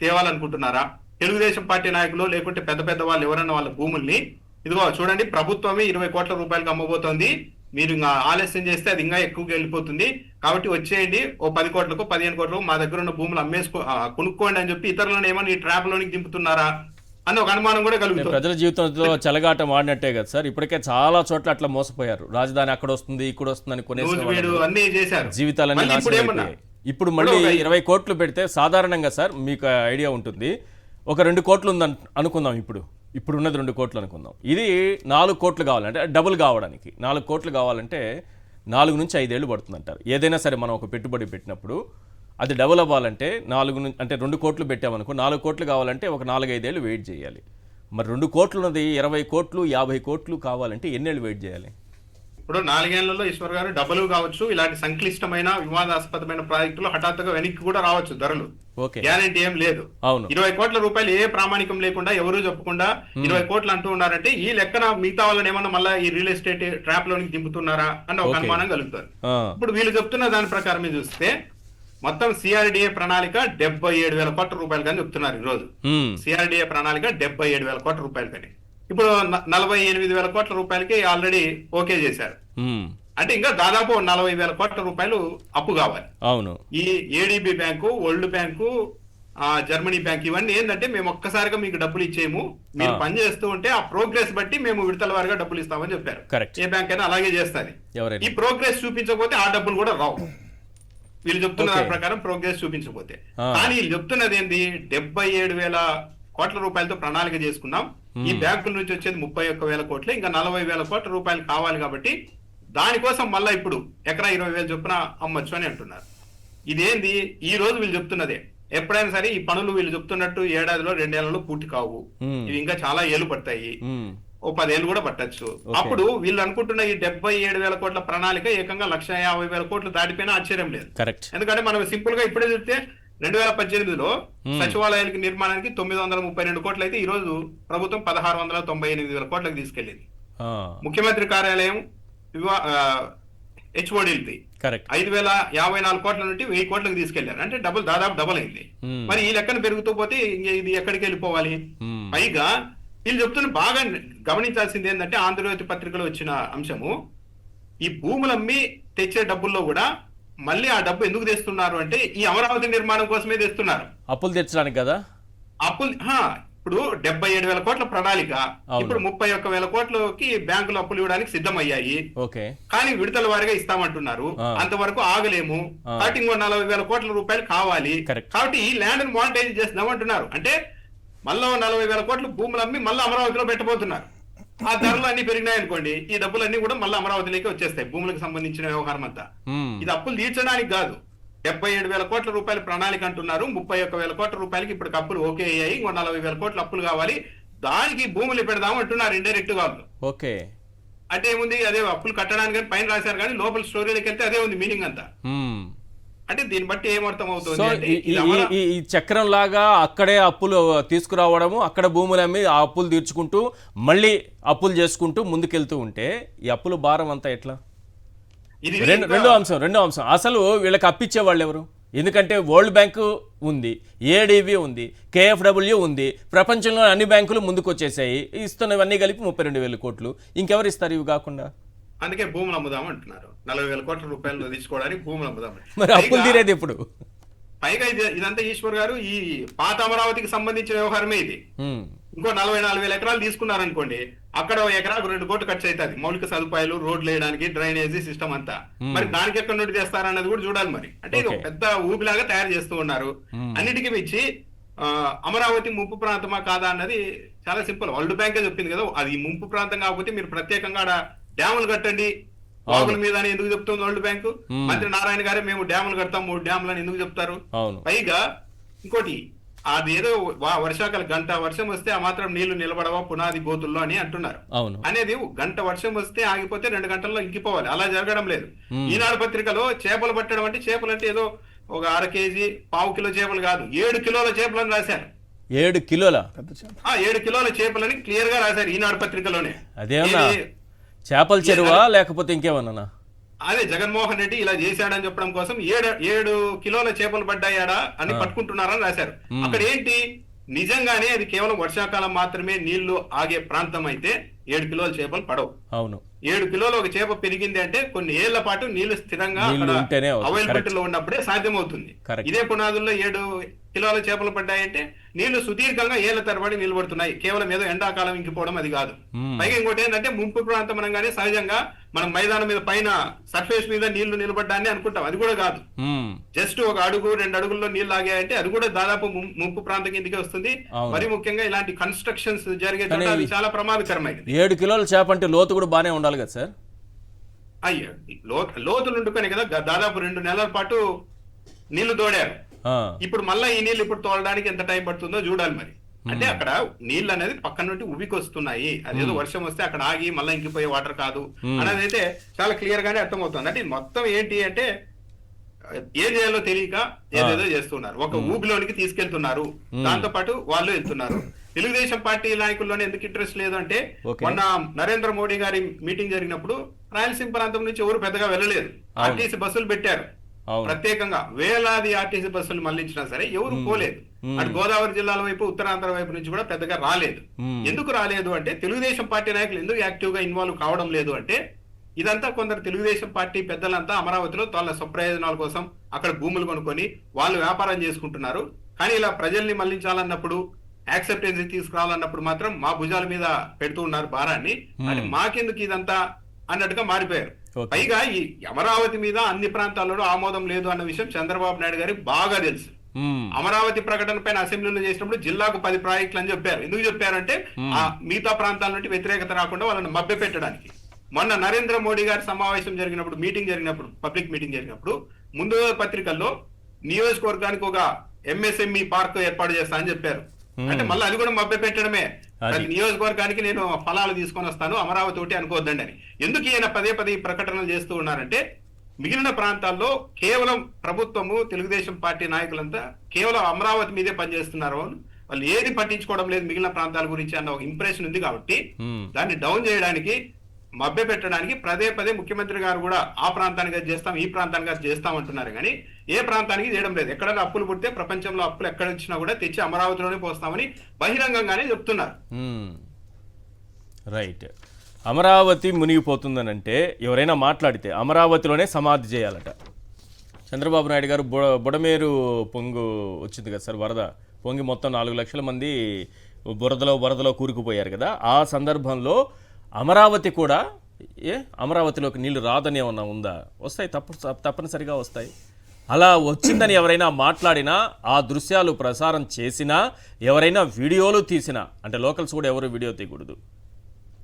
తేవాలనుకుంటున్నారా? తెలుగుదేశం పార్టీ నాయకులు లేకుంటే పెద్ద పెద్ద వాళ్ళు ఎవరన్నా వాళ్ళ భూముల్ని ఇదిగో చూడండి ప్రభుత్వమే 20 కోట్ల రూపాయలకు అమ్మబోతోంది, మీరు ఇంకా ఆలస్యం చేస్తే అది ఇంకా ఎక్కువగా వెళ్ళిపోతుంది కాబట్టి వచ్చేయండి, ఓ 10 కోట్లకు 15 కోట్లకు మా దగ్గర ఉన్న భూములు కొనుక్కోండి అని చెప్పి ఇతరులను ఏమన్నా ఈ ట్రాప్ లోనికి దింపుతున్నారా అని ఒక అనుమానం కూడా కలుగుతుంది. ప్రజల జీవితంలో చెలగాటం ఆడినట్టే కదా సార్, ఇప్పటికే చాలా చోట్ల అట్లా మోసపోయారు. రాజధాని అక్కడ వస్తుంది ఇక్కడ వస్తుందని అన్ని చేశారు, జీవితాలన్నీ నాశనం అయిపోయాయి. ఇప్పుడు మళ్ళీ 20 కోట్లు పెడితే సాధారణంగా సార్ మీకు ఐడియా ఉంటుంది, ఒక 2 కోట్లు ఉందని అనుకుందాం, ఇప్పుడు ఉన్నది 2 కోట్లు అనుకుందాం, ఇది 4 కోట్లు కావాలంటే డబుల్ కావడానికి 4 కోట్లు కావాలంటే 4 నుంచి 5 ఏళ్ళు పడుతుంది అంటారు. ఏదైనా సరే మనం ఒక పెట్టుబడి పెట్టినప్పుడు అది డబుల్ అవ్వాలంటే 2 కోట్లు పెట్టామనుకో 4 కోట్లు కావాలంటే ఒక 4-5 ఏళ్ళు వెయిట్ చేయాలి. మరి 2 కోట్లు ఉన్నది 20 కోట్లు 50 కోట్లు కావాలంటే ఎన్నేళ్ళు వెయిట్ చేయాలి? ఇప్పుడు 4 ఏళ్లలో ఈశ్వర్ గారు డబ్బులు కావచ్చు, ఇలాంటి సంక్లిష్టమైన వివాదాస్పదమైన ప్రాజెక్టులు హఠాత్తుగా వెనక్కి కూడా రావచ్చు ధరలు, గ్యారంటీ ఏం లేదు. 20 కోట్ల రూపాయలు ఏ ప్రామాణికం లేకుండా ఎవరు చెప్పకుండా 20 కోట్లు అంటూ ఉన్నారంటే ఈ లెక్కన మిగతా వాళ్ళని ఏమన్నా మళ్ళీ ఈ రియల్ ఎస్టేట్ ట్రాప్ లోనికి దింపుతున్నారా అన్న ఒక అనుమానం కలుగుతుంది. ఇప్పుడు వీళ్ళు చెప్తున్న దాని ప్రకారం చూస్తే మొత్తం సిఆర్డిఏ ప్రణాళిక 77,000 కోట్ల రూపాయలు కానీ చెప్తున్నారు ఈ రోజు. సిఆర్డిఏ ప్రణాళిక 77,000 కోట్ల రూపాయలు కానీ ఇప్పుడు 48,000 కోట్ల రూపాయలకి ఆల్రెడీ ఓకే చేశారు. అంటే ఇంకా దాదాపు 40,000 కోట్ల రూపాయలు అప్పు కావాలి. అవును, ఈ ADB bank, world bank, Germany bank ఇవన్నీ ఏంటంటే మేము ఒక్కసారిగా మీకు డబ్బులు ఇచ్చేము, మీరు పని చేస్తూ ఉంటే ఆ ప్రోగ్రెస్ బట్టి మేము విడతల వారిగా డబ్బులు ఇస్తామని చెప్పారు. ఏ బ్యాంక్ అయినా అలాగే చేస్తుంది. ఈ ప్రోగ్రెస్ చూపించకపోతే ఆ డబ్బులు కూడా రావు. వీళ్ళు చెప్తున్న దాని ప్రకారం ప్రోగ్రెస్ చూపించకపోతే. కానీ వీళ్ళు చెప్తున్నది ఏంది, 77,000 కోట్ల రూపాయలతో ప్రణాళిక చేసుకున్నాం, ఈ బ్యాంకుల నుంచి వచ్చేది 31,000 కోట్లు, ఇంకా 40,000 కోట్ల రూపాయలు కావాలి కాబట్టి దానికోసం మళ్ళా ఇప్పుడు ఎకరా 20,000 చొప్పున అమ్మొచ్చు అని అంటున్నారు. ఇదేంది ఈ రోజు వీళ్ళు చెప్తున్నదే. ఎప్పుడైనా సరే ఈ పనులు వీళ్ళు చెప్తున్నట్టు ఏడాదిలో 2 ఏళ్లలో పూర్తి కావు, ఇవి ఇంకా చాలా ఏళ్ళు పడతాయి, ఓ 10 ఏళ్ళు కూడా పట్టచ్చు. అప్పుడు వీళ్ళు అనుకుంటున్న ఈ 77,000 కోట్ల ప్రణాళిక ఏకంగా 150,000 కోట్లు దాటిపోయినా ఆశ్చర్యం లేదు. ఎందుకంటే మనం సింపుల్ గా ఇప్పుడే చూస్తే 2018లో సచివాలయాలకి నిర్మాణానికి 932 కోట్లు అయితే ఈ రోజు ప్రభుత్వం 1698,000 కోట్లకు తీసుకెళ్లింది. ముఖ్యమంత్రి కార్యాలయం హెచ్ఓడిల్ది 5,054 కోట్ల నుండి 1000 కోట్లకు తీసుకెళ్లారు. అంటే దాదాపు డబుల్ అయింది. మరి ఈ లెక్కను పెరుగుతూ పోతే ఇది ఎక్కడికి వెళ్ళిపోవాలి? పైగా వీళ్ళు చెప్తున్న బాగా గమనించాల్సింది ఏంటంటే ఆంధ్రజ్యోతి పత్రికలో వచ్చిన అంశము, ఈ భూములమ్మి తెచ్చే డబ్బుల్లో కూడా మళ్ళీ ఆ డబ్బు ఎందుకు తెస్తున్నారు అంటే ఈ అమరావతి నిర్మాణం కోసమే తెస్తున్నారు, అప్పులు తెచ్చడానికి కదా. అప్పులు ఇప్పుడు 77,000 కోట్ల ప్రణాళిక ఇప్పుడు 31,000 కోట్లకి బ్యాంకులు అప్పులు ఇవ్వడానికి సిద్ధమయ్యాయి. కానీ విడతల వారిగా ఇస్తామంటున్నారు. అంతవరకు ఆగలేము కాబట్టి ఇంకో 40,000 కోట్ల రూపాయలు కావాలి. కాబట్టి ఈ ల్యాండ్ మానిటైజ్ చేస్తున్నామంటున్నారు. అంటే మళ్ళీ 40,000 కోట్ల భూములు అమ్మి మళ్ళీ అమరావతిలో పెట్టబోతున్నారు. ఆ ధరలు అన్ని పెరిగినాయనుకోండి, ఈ డబ్బులన్నీ కూడా మళ్ళీ అమరావతిలోకి వచ్చేస్తాయి. భూములకు సంబంధించిన వ్యవహారం అంతా ఇది అప్పులు తీర్చడానికి కాదు. 77,000 కోట్ల రూపాయల ప్రణాళిక అంటున్నారు, 31,000 కోట్ల రూపాయలకి ఇప్పుడు అప్పులు ఓకే అయ్యాయి, ఇంకో 40,000 కోట్ల అప్పులు కావాలి, దానికి భూములు పెడదాం అంటున్నారు ఇండైరెక్ట్ గా. ఓకే అంటే ఏముంది, అదే అప్పులు కట్టడానికి పైన రాశారు కానీ లోపల స్టోరీలోకి వెళ్తే అదే ఉంది మీనింగ్ అంతా. అంటే దీన్ని బట్టి ఏమర్థం అవుతుంది, ఈ చక్రం లాగా అక్కడే అప్పులు తీసుకురావడము, అక్కడ భూములు అమ్మి ఆ అప్పులు తీర్చుకుంటూ మళ్ళీ అప్పులు చేసుకుంటూ ముందుకెళ్తూ ఉంటే ఈ అప్పుల భారం అంతా ఎట్లా? రెండో అంశం అసలు వీళ్ళకి అప్పిచ్చే వాళ్ళు ఎవరు? ఎందుకంటే వరల్డ్ బ్యాంకు ఉంది, ఏడీబీ ఉంది, కేఎఫ్డబ్ల్యూ ఉంది, ప్రపంచంలో అన్ని బ్యాంకులు ముందుకు వచ్చేసాయి, ఇస్తున్నవన్నీ కలిపి 32,000 కోట్లు. ఇంకెవరు ఇస్తారు ఇవి కాకుండా? అందుకే భూములు అమ్ముదాం అంటున్నారు. 40,000 కోట్ల రూపాయలు తీసుకోవడానికి భూములు అమ్ముదాం. మరి అప్పులు తీరేది ఎప్పుడు? పైగా ఇదంతా ఈశ్వర్ గారు ఈ పాత అమరావతికి సంబంధించిన వ్యవహారమే ఇది. ఇంకో 44,000 ఎకరాలు తీసుకున్నారనుకోండి, అక్కడ ఎకరాకు 2 కోట్లు ఖర్చు అవుతుంది. మౌలిక సదుపాయాలు, రోడ్లు వేయడానికి, డ్రైనేజీ సిస్టమ్ అంతా. మరి దానికి ఎక్కడ నుండి చేస్తారన్నది కూడా చూడాలి. మరి అంటే ఇది పెద్ద ఊపిలాగా తయారు చేస్తూ ఉన్నారు. అన్నిటికీ మించి అమరావతి ముంపు ప్రాంతమా కాదా అన్నది చాలా సింపుల్. వరల్డ్ బ్యాంకే చెప్పింది కదా, అది ముంపు ప్రాంతం కాకపోతే మీరు ప్రత్యేకంగా డ్యాములు కట్టండి, వాగుల మీద ఎందుకు చెప్తుంది వరల్డ్ బ్యాంకు? మంత్రి నారాయణ గారే మేము డ్యాములు కడతాం 3 డ్యాములు అని ఎందుకు చెప్తారు? పైగా ఇంకోటి అదేదో వర్షాకాలం గంట వర్షం వస్తే ఆ మాత్రం నీళ్లు నిలబడవా పునాది గోతుల్లో అని అంటున్నారు. అవును. అనేది గంట వర్షం వస్తే ఆగిపోతే 2 గంటల్లో ఇంకిపోవాలి. అలా జరగడం లేదు. ఈనాడు పత్రికలో చేపలు పట్టడం అంటే చేపలు అంటే ఏదో ఒక 1/2 కేజీ 1/4 కిలో చేపలు కాదు, 7 కిలోల చేపలని రాశారు. 7 కిలోల 7 కిలోల చేపలని క్లియర్ గా రాశారు ఈనాడు పత్రికలోనే. అదేమన్నా చేపల చెరువా లేకపోతే ఇంకేమన్నా? అదే జగన్మోహన్ రెడ్డి ఇలా చేశాడని చెప్పడం కోసం 7 కిలోల చేపలు పడ్డాయాడా అని పట్టుకుంటున్నారని రాశారు. అక్కడ ఏంటి, నిజంగానే అది కేవలం వర్షాకాలం మాత్రమే నీళ్లు ఆగే ప్రాంతం అయితే 7 కిలోల చేపలు పడవు. అవును. 7 కిలోలు ఒక చేప పెరిగింది అంటే కొన్ని ఏళ్ల పాటు నీళ్లు స్థిరంగా అవైలబిలిటీలో ఉన్నప్పుడే సాధ్యమవుతుంది. ఇదే పునాదుల్లో 7 కిలోల చేపలు పడ్డాయంటే నీళ్లు సుదీర్ఘంగా ఏళ్ల తరబడి నిలబడుతున్నాయి. కేవలం ఏదో ఎండాకాలం ఇంకిపోవడం అది కాదు. పైగా ఇంకోటి ఏంటంటే ముంపు ప్రాంతం అనగానే సహజంగా మనం మైదానం మీద పైన సర్ఫేస్ మీద నీళ్లు నిలబడ్డాన్ని అనుకుంటాం, అది కూడా కాదు. జస్ట్ 1 అడుగు 2 అడుగుల్లో నీళ్లు ఆగాయంటే అది కూడా దాదాపు ముంపు ప్రాంతం కిందకి వస్తుంది. మరి ముఖ్యంగా ఇలాంటి కన్స్ట్రక్షన్స్ జరిగే అది చాలా ప్రమాదకరమైనది. 7 కిలోల చేప అంటే లోతు కూడా బానే ఉండాలి కదా సార్? అయ్యో, లోతులు ఉండుకొని కదా దాదాపు 2 నెలల పాటు నీళ్లు తోడారు. ఇప్పుడు మళ్ళీ ఈ నీళ్లు ఇప్పుడు తోలడానికి ఎంత టైం పడుతుందో చూడాలి. మరి అంటే అక్కడ నీళ్ళు అనేది పక్కన నుండి ఉవికి వస్తున్నాయి, అదేదో వర్షం వస్తే అక్కడ ఆగి మళ్ళీ ఇంకిపోయే వాటర్ కాదు అనేది అయితే చాలా క్లియర్ గానే అర్థమవుతుంది. అంటే మొత్తం ఏంటి అంటే ఏం చేయాలో తెలియక ఏదేదో చేస్తున్నారు, ఒక ఊబిలోనికి తీసుకెళ్తున్నారు, దాంతో పాటు వాళ్ళు వెళ్తున్నారు. తెలుగుదేశం పార్టీ నాయకుల్లోనే ఎందుకు ఇంట్రెస్ట్ లేదు అంటే మొన్న నరేంద్ర మోడీ గారి మీటింగ్ జరిగినప్పుడు రాయలసీమ ప్రాంతం నుంచి ఎవరు పెద్దగా వెళ్ళలేదు. ఆర్టీసీ బస్సులు పెట్టారు ప్రత్యేకంగా, వేలాది ఆర్టీసీ బస్సులు మళ్లించినా సరే ఎవరు పోలేదు. అటు గోదావరి జిల్లాల వైపు ఉత్తరాంధ్ర వైపు నుంచి కూడా పెద్దగా రాలేదు. ఎందుకు రాలేదు అంటే తెలుగుదేశం పార్టీ నాయకులు ఎందుకు యాక్టివ్ గా ఇన్వాల్వ్ కావడం లేదు అంటే ఇదంతా కొందరు తెలుగుదేశం పార్టీ పెద్దలంతా అమరావతిలో వాళ్ళ స్వప్రయోజనాల కోసం అక్కడ భూములు కొనుక్కొని వాళ్ళు వ్యాపారం చేసుకుంటున్నారు. కానీ ఇలా ప్రజల్ని మళ్లించాలన్నప్పుడు, యాక్సెప్టెన్సీ తీసుకురావాలన్నప్పుడు మాత్రం మా భుజాల మీద పెడుతూ ఉన్నారు భారాన్ని. అంటే మాకెందుకు ఇదంతా అన్నట్టుగా మారిపోయారు. పైగా ఈ అమరావతి మీద అన్ని ప్రాంతాల్లో ఆమోదం లేదు అన్న విషయం చంద్రబాబు నాయుడు గారికి బాగా తెలుసు. అమరావతి ప్రకటన పైన అసెంబ్లీలో చేసినప్పుడు జిల్లాకు 10 ప్రాజెక్టులు అని చెప్పారు. ఎందుకు చెప్పారంటే ఆ మిగతా ప్రాంతాల నుండి వ్యతిరేకత రాకుండా వాళ్ళని మభ్య పెట్టడానికి. మొన్న నరేంద్ర మోడీ గారి సమావేశం జరిగినప్పుడు, పబ్లిక్ మీటింగ్ జరిగినప్పుడు ముందు పత్రికల్లో నియోజకవర్గానికి ఒక ఎంఎస్ఎంఈ పార్క్ ఏర్పాటు చేస్తా అని చెప్పారు. అంటే మళ్ళీ అది కూడా మభ్య పెట్టడమే. ప్రతి నియోజకవర్గానికి నేను ఫలాలు తీసుకొని వస్తాను, అమరావతి ఒకటి అనుకోవద్దండి అని. ఎందుకు ఈయన పదే ఈ ప్రకటనలు చేస్తూ ఉన్నారంటే మిగిలిన ప్రాంతాల్లో కేవలం ప్రభుత్వము, తెలుగుదేశం పార్టీ నాయకులంతా కేవలం అమరావతి మీదే పనిచేస్తున్నారు, వాళ్ళు ఏది పట్టించుకోవడం లేదు మిగిలిన ప్రాంతాల గురించి అన్న ఒక ఇంప్రెషన్ ఉంది. కాబట్టి దాన్ని డౌన్ చేయడానికి, మభ్య పెట్టడానికి పదే ముఖ్యమంత్రి గారు కూడా ఆ ప్రాంతానికి అది చేస్తాం, ఈ ప్రాంతానికి అది చేస్తాం అంటున్నారు. కానీ ఏ ప్రాంతానికి చేయడం లేదు. ఎక్కడైనా అప్పులు పుడితే ప్రపంచంలో అప్పులు ఎక్కడ వచ్చినా కూడా తెచ్చి అమరావతిలోనే పోస్తామని బహిరంగంగానే చెప్తున్నారు. రైట్. అమరావతి మునిగిపోతుందనంటే ఎవరైనా మాట్లాడితే అమరావతిలోనే సమాధి చేయాలట. చంద్రబాబు నాయుడు గారు బుడమేరు పొంగు వచ్చింది కదా సార్, వరద పొంగి మొత్తం 4 లక్షల మంది వరదలో కూరుకుపోయారు కదా. ఆ సందర్భంలో అమరావతి కూడా అమరావతిలోకి నీళ్లు రాదని ఏమన్నా ఉందా? వస్తాయి, తప్పనిసరిగా వస్తాయి. అలా వచ్చిందని ఎవరైనా మాట్లాడినా, ఆ దృశ్యాలు ప్రసారం చేసినా, ఎవరైనా వీడియోలు తీసినా, అంటే లోకల్స్ కూడా ఎవరు వీడియో తీయకూడదు,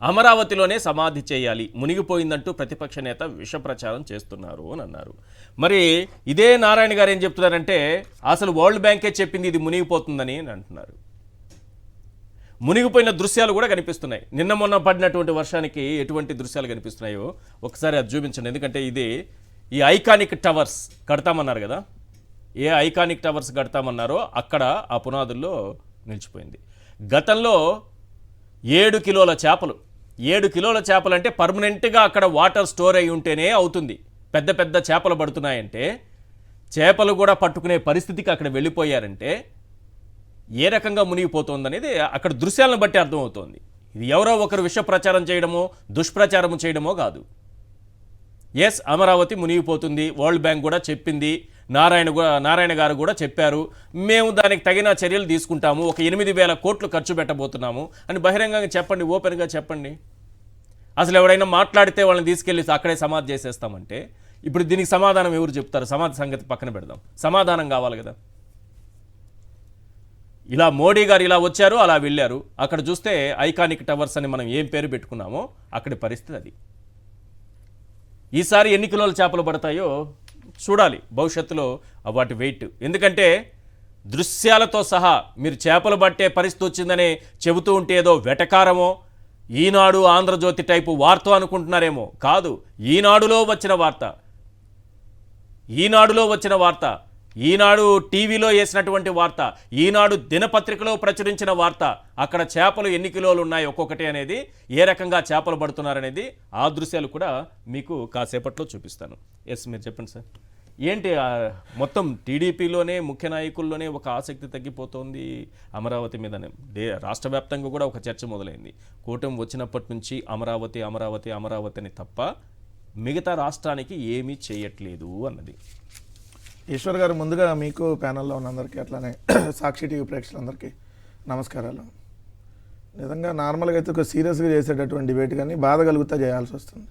అమరావతిలోనే సమాధి చేయాలి, మునిగిపోయిందంటూ ప్రతిపక్ష నేత విష ప్రచారం చేస్తున్నారు అని అన్నారు. మరి ఇదే నారాయణ గారు ఏం చెప్తున్నారంటే అసలు వరల్డ్ బ్యాంకే చెప్పింది ఇది మునిగిపోతుందని అంటున్నారు. మునిగిపోయిన దృశ్యాలు కూడా కనిపిస్తున్నాయి. నిన్న మొన్న పడినటువంటి వర్షానికి ఎటువంటి దృశ్యాలు కనిపిస్తున్నాయో ఒకసారి అది చూపించండి. ఎందుకంటే ఇది ఈ ఐకానిక్ టవర్స్ కడతామన్నారు కదా, ఏ ఐకానిక్ టవర్స్ కడతామన్నారో అక్కడ ఆ పునాదుల్లో నిలిచిపోయింది. గతంలో 7 కిలోల చేపలు అంటే పర్మనెంట్గా అక్కడ వాటర్ స్టోర్ అయి ఉంటేనే అవుతుంది. పెద్ద చేపలు పడుతున్నాయంటే, చేపలు కూడా పట్టుకునే పరిస్థితికి అక్కడ వెళ్ళిపోయారంటే ఏ రకంగా మునిగిపోతుందనేది అక్కడ దృశ్యాలను బట్టి అర్థమవుతోంది. ఇది ఎవరో ఒకరు విష ప్రచారం చేయడమో, దుష్ప్రచారం చేయడమో కాదు. ఎస్, అమరావతి మునిగిపోతుంది, వరల్డ్ బ్యాంక్ కూడా చెప్పింది, నారాయణ గారు కూడా చెప్పారు, మేము దానికి తగిన చర్యలు తీసుకుంటాము, ఒక 8,000 కోట్లు ఖర్చు పెట్టబోతున్నాము అని బహిరంగంగా చెప్పండి, ఓపెన్గా చెప్పండి. అసలు ఎవరైనా మాట్లాడితే వాళ్ళని తీసుకెళ్ళి అక్కడే సమాధి చేసేస్తామంటే ఇప్పుడు దీనికి సమాధానం ఎవరు చెప్తారు? సమాధి సంగతి పక్కన పెడదాం, సమాధానం కావాలి కదా. ఇలా మోడీ గారు ఇలా వచ్చారు, అలా వెళ్ళారు. అక్కడ చూస్తే ఐకానిక్ టవర్స్ అని మనం ఏం పేరు పెట్టుకున్నామో అక్కడి పరిస్థితి అది. ఈసారి ఎన్ని కిలోల చేపలు పడతాయో చూడాలి భవిష్యత్తులో వాటి వెయిట్. ఎందుకంటే దృశ్యాలతో సహా మీరు చేపలు పట్టే పరిస్థితి వచ్చిందని చెబుతూ ఉంటే ఏదో వెటకారమో ఈనాడు ఆంధ్రజ్యోతి టైపు వార్త అనుకుంటున్నారేమో. కాదు, ఈనాడులో వచ్చిన వార్త, ఈనాడు టీవీలో వేసినటువంటి వార్త, ఈనాడు దినపత్రికలో ప్రచురించిన వార్త. అక్కడ చేపలు ఎన్ని కిలోలు ఉన్నాయి ఒక్కొక్కటి అనేది, ఏ రకంగా చేపలు పడుతున్నారనేది ఆ దృశ్యాలు కూడా మీకు కాసేపట్లో చూపిస్తాను. ఎస్, మీరు చెప్పండి సార్. ఏంటి మొత్తం టీడీపీలోనే ముఖ్య నాయకుల్లోనే ఒక ఆసక్తి తగ్గిపోతుంది అమరావతి మీదనే. రాష్ట్ర వ్యాప్తంగా కూడా ఒక చర్చ మొదలైంది. కూటమి వచ్చినప్పటి నుంచి అమరావతి అమరావతి అమరావతి అని తప్ప మిగతా రాష్ట్రానికి ఏమీ చేయట్లేదు అన్నది. ఈశ్వర్ గారు, ముందుగా మీకు ప్యానల్లో ఉన్న అందరికీ అట్లానే సాక్షి టీవీ ప్రేక్షకులందరికీ నమస్కారాలు. నిజంగా నార్మల్గా అయితే ఒక సీరియస్గా చేసేటటువంటి డిబేట్ కానీ బాధ కలుగుతా చేయాల్సి వస్తుంది.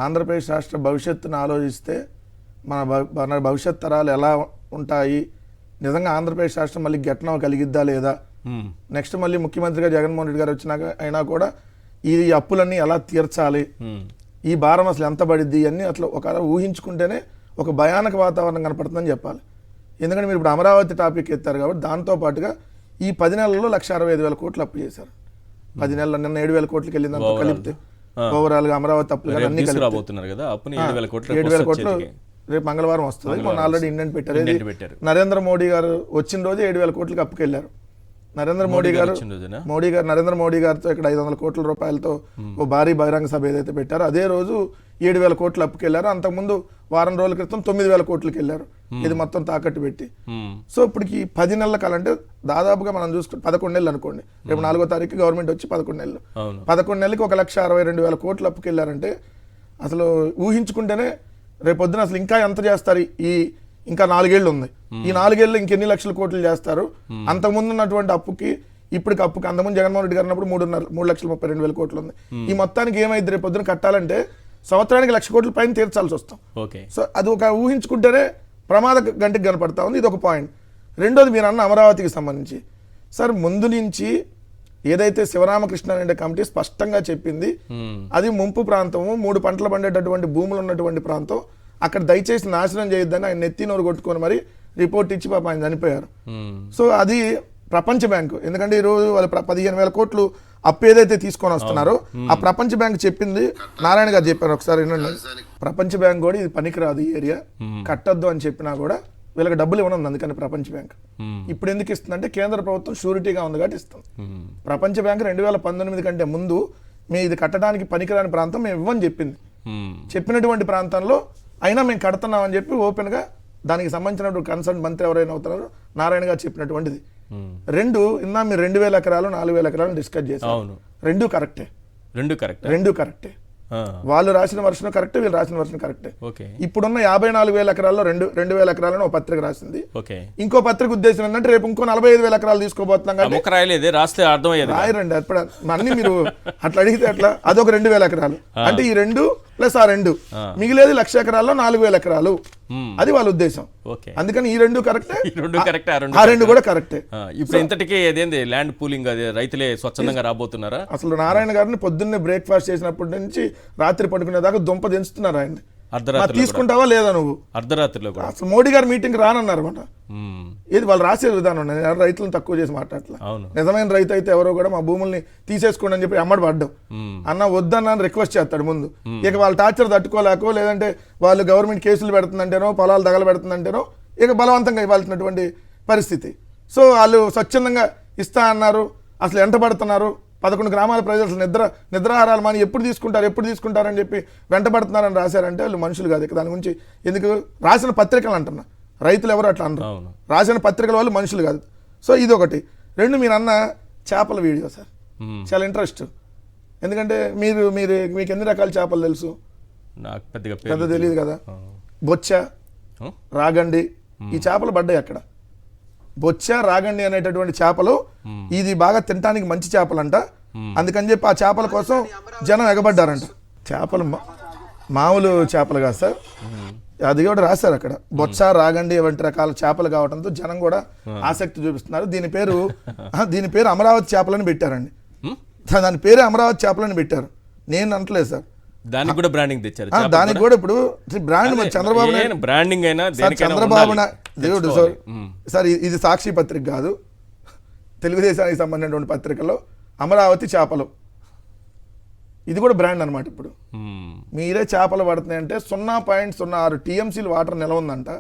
ఆంధ్రప్రదేశ్ రాష్ట్ర భవిష్యత్తును ఆలోచిస్తే మన భవిష్యత్ తరాలు ఎలా ఉంటాయి, నిజంగా ఆంధ్రప్రదేశ్ రాష్ట్రం మళ్ళీ గెట్నం కలిగిద్దా లేదా, నెక్స్ట్ మళ్ళీ ముఖ్యమంత్రిగా జగన్మోహన్ రెడ్డి గారు వచ్చినాక అయినా కూడా ఈ అప్పులన్నీ ఎలా తీర్చాలి, ఈ భారం అసలు ఎంత పడిద్ది అన్నీ అట్లా ఒక ఊహించుకుంటేనే ఒక భయానక వాతావరణం కనపడుతుందని చెప్పాలి. ఎందుకంటే మీరు ఇప్పుడు అమరావతి టాపిక్ ఎత్తారు కాబట్టి దాంతో పాటుగా ఈ 10 నెలల్లో 1,65,000 కోట్లు అప్పు చేశారు. 10 నెలల నిన్న 7,000 కోట్లకి వెళ్ళిందంతా కలిపితే ఓవరాల్గా అమరావతి అప్పులు కానీ అన్ని 7,000 కోట్లు రేపు మంగళవారం వస్తుంది. మొన్న ఆల్రెడీ ఇండెంట్ పెట్టారు. నరేంద్ర మోడీ గారు వచ్చిన రోజు 7,000 కోట్లకి అప్పుకెళ్లారు. నరేంద్ర మోడీ గారితో ఇక్కడ 500 కోట్ల రూపాయలతో ఓ భారీ బహిరంగ సభ ఏదైతే పెట్టారో అదే రోజు 7,000 కోట్లు అప్పుకెళ్లారు. అంతకుముందు వారం రోజుల క్రితం 9,000 కోట్లకి వెళ్ళారు. ఇది మొత్తం తాకట్టు పెట్టి. సో ఇప్పటికి 10 నెలల కాలం అంటే దాదాపుగా మనం చూసుకుంటే 11 నెలలు అనుకోండి. రేపు 4వ తారీఖు గవర్నమెంట్ వచ్చి 11 నెలలు. 11 నెలలకి 1,62,200 కోట్లు అప్పుకెళ్లారంటే అసలు ఊహించుకుంటేనే రేపొద్దున అసలు ఇంకా ఎంత చేస్తారు. ఇంకా 4 ఏళ్ళు ఉంది. ఈ 4 ఏళ్ళు ఇంకెన్ని లక్షల కోట్లు చేస్తారు. అంతకుముందు ఉన్నటువంటి అప్పుకి ఇప్పటికి అప్పుకి అంతకుముందు జగన్మోహన్ రెడ్డి గారు ఉన్నప్పుడు 3,32,000 కోట్లు ఉంది. ఈ మొత్తానికి ఏమైంది రేపు పొద్దున కట్టాలంటే సంవత్సరానికి 1,00,000 కోట్ల పైన తీర్చాల్సి వస్తాం. సో అది ఒక ఊహించుకుంటేనే ప్రమాద గంటకి కనపడతా ఉంది. ఇది ఒక పాయింట్. రెండోది మీరు అన్న అమరావతికి సంబంధించి సార్, ముందు నుంచి ఏదైతే శివరామకృష్ణ అనే కమిటీ స్పష్టంగా చెప్పింది, అది ముంపు ప్రాంతము, 3 పంటలు పండేటటువంటి భూములు ఉన్నటువంటి ప్రాంతం, అక్కడ దయచేసి నాశనం చేయొద్దని ఆయన నెత్తి నోరు కొట్టుకొని మరి రిపోర్ట్ ఇచ్చి పాప ఆయన చనిపోయారు. సో అది ప్రపంచ బ్యాంకు, ఎందుకంటే ఈరోజు వాళ్ళు 15,000 కోట్లు అప్పు ఏదైతే తీసుకొని వస్తున్నారో ఆ ప్రపంచ బ్యాంక్ చెప్పింది నారాయణ గారు చెప్పారు ఒకసారి వినండి. ప్రపంచ బ్యాంక్ కూడా ఇది పనికిరాదు, ఈ ఏరియా కట్టొద్దు అని చెప్పినా కూడా వీళ్ళకి డబ్బులు ఇవ్వనుంది. అందుకని ప్రపంచ బ్యాంక్ ఇప్పుడు ఎందుకు ఇస్తుందంటే కేంద్ర ప్రభుత్వం షూరిటీగా ఉంది కాబట్టి ఇస్తుంది. ప్రపంచ బ్యాంక్ 2019 కంటే ముందు మేము ఇది కట్టడానికి పనికిరాని ప్రాంతం మేము ఇవ్వని చెప్పింది. చెప్పినటువంటి ప్రాంతంలో అయినా మేము కడుతున్నామని చెప్పి ఓపెన్ గా దానికి సంబంధించినటువంటి కన్సర్న్ మంత్రి ఎవరైనా అవుతున్నారో నారాయణ గారు చెప్పినటువంటిది. రెండు మీరు 2,000 ఎకరాలు 4,000 ఎకరాలు డిస్కస్ చేశారు. రెండు కరెక్టే. వాళ్ళు రాసిన వర్షం కరెక్టే, వీళ్ళు రాసిన వర్షం కరెక్టే. ఇప్పుడున్న 54,000 ఎకరాల్లో 2,000 ఎకరాలను ఒక పత్రిక రాసింది. ఇంకో పత్రిక ఉద్దేశం ఏంటంటే రేపు ఇంకో 45,000 ఎకరాలు తీసుకోబోతున్నాం రాయరండి. అన్ని మీరు అట్లా అడిగితే అట్లా అదొక 2,000 ఎకరాలు అంటే ఈ 2 ప్లస్ ఆ 2 మిగిలేది 1,00,000 ఎకరాల్లో 4,000 ఎకరాలు. అది వాళ్ళ ఉద్దేశం. అందుకని ఈ 2 కరెక్టే, ఆ 2 కూడా కరెక్టే. ఇప్పుడు ఇంతటికి ఏదేంది ల్యాండ్ పూలింగ్, అది రైతులే స్వచ్ఛందంగా రాబోతున్నారా? అసలు నారాయణ గారిని పొద్దున్నే బ్రేక్ఫాస్ట్ చేసినప్పటి నుంచి రాత్రి పడుకునేదాకా దుంప దించుతున్నారు ఆయన. తీసుకుంటావా లేదా నువ్వు? అర్ధరాత్రిలో అసలు మోడీ గారు మీటింగ్ రానన్నారు అనమాట. ఏది వాళ్ళు రాసే విధానం, రైతులను తక్కువ చేసి మాట్లాడలే. నిజమైన రైతు అయితే ఎవరో కూడా మా భూముల్ని తీసేసుకోండి అని చెప్పి అమ్మడి పడ్డాం అన్న వద్దన్న రిక్వెస్ట్ చేస్తాడు ముందు. ఇక వాళ్ళ టార్చర్ తట్టుకోలేకో లేదంటే వాళ్ళు గవర్నమెంట్ కేసులు పెడుతుందంటేనో పొలాలు తగలబెడుతుందంటేనో ఇక బలవంతంగా ఇవ్వాల్సినటువంటి పరిస్థితి. సో వాళ్ళు స్వచ్ఛందంగా ఇస్తా అన్నారు. అసలు ఎంట పడుతున్నారు. 11 గ్రామాల ప్రజలు నిద్రాహారాలు మాని ఎప్పుడు తీసుకుంటారని చెప్పి వెంటబడుతున్నారని రాశారంటే వాళ్ళు మనుషులు కాదు. ఇక దాని గురించి ఎందుకు రాసిన పత్రికలు అంటున్నా, రైతులు ఎవరు అట్లా అనరు. రాసిన పత్రికల వాళ్ళు మనుషులు కాదు. సో ఇది ఒకటి. 2 మీరు అన్న చేపల వీడియో సార్ చాలా ఇంట్రెస్ట్. ఎందుకంటే మీకు ఎన్ని రకాల చేపలు తెలుసు? నాకు పెద్ద తెలియదు కదా. బొచ్చ, రాగండి ఈ చేపలు పడ్డాయి అక్కడ. బొచ్చ, రాగండి అనేటటువంటి చేపలు ఇది బాగా తినడానికి మంచి చేపలంట. అందుకని చెప్పి ఆ చేపల కోసం జనం ఎగబడ్డారంట. చేపలు మామూలు చేపలు కాదు సార్, అది కూడా రాశారు అక్కడ. బొచ్చ, రాగండి వంటి రకాల చేపలు కావడంతో జనం కూడా ఆసక్తి చూపిస్తున్నారు. దీని పేరు అమరావతి చేపలని పెట్టారండి. దాని పేరే అమరావతి చేపలని పెట్టారు. నేను అంటలేదు సార్. దానికి కూడా బ్రాండింగ్ తెచ్చారు. దానికి కూడా ఇప్పుడు బ్రాండ్ చంద్రబాబు బ్రాండింగ్ అయినా దేవుడు సార్ ఇది సాక్షి పత్రిక కాదు, తెలుగుదేశానికి సంబంధించినటువంటి పత్రికలో అమరావతి చేపలు, ఇది కూడా బ్రాండ్ అనమాట. ఇప్పుడు మీరే చేపలు పడుతున్నాయంటే 0.06 టీఎంసీలు వాటర్ నిల్వ ఉందంట,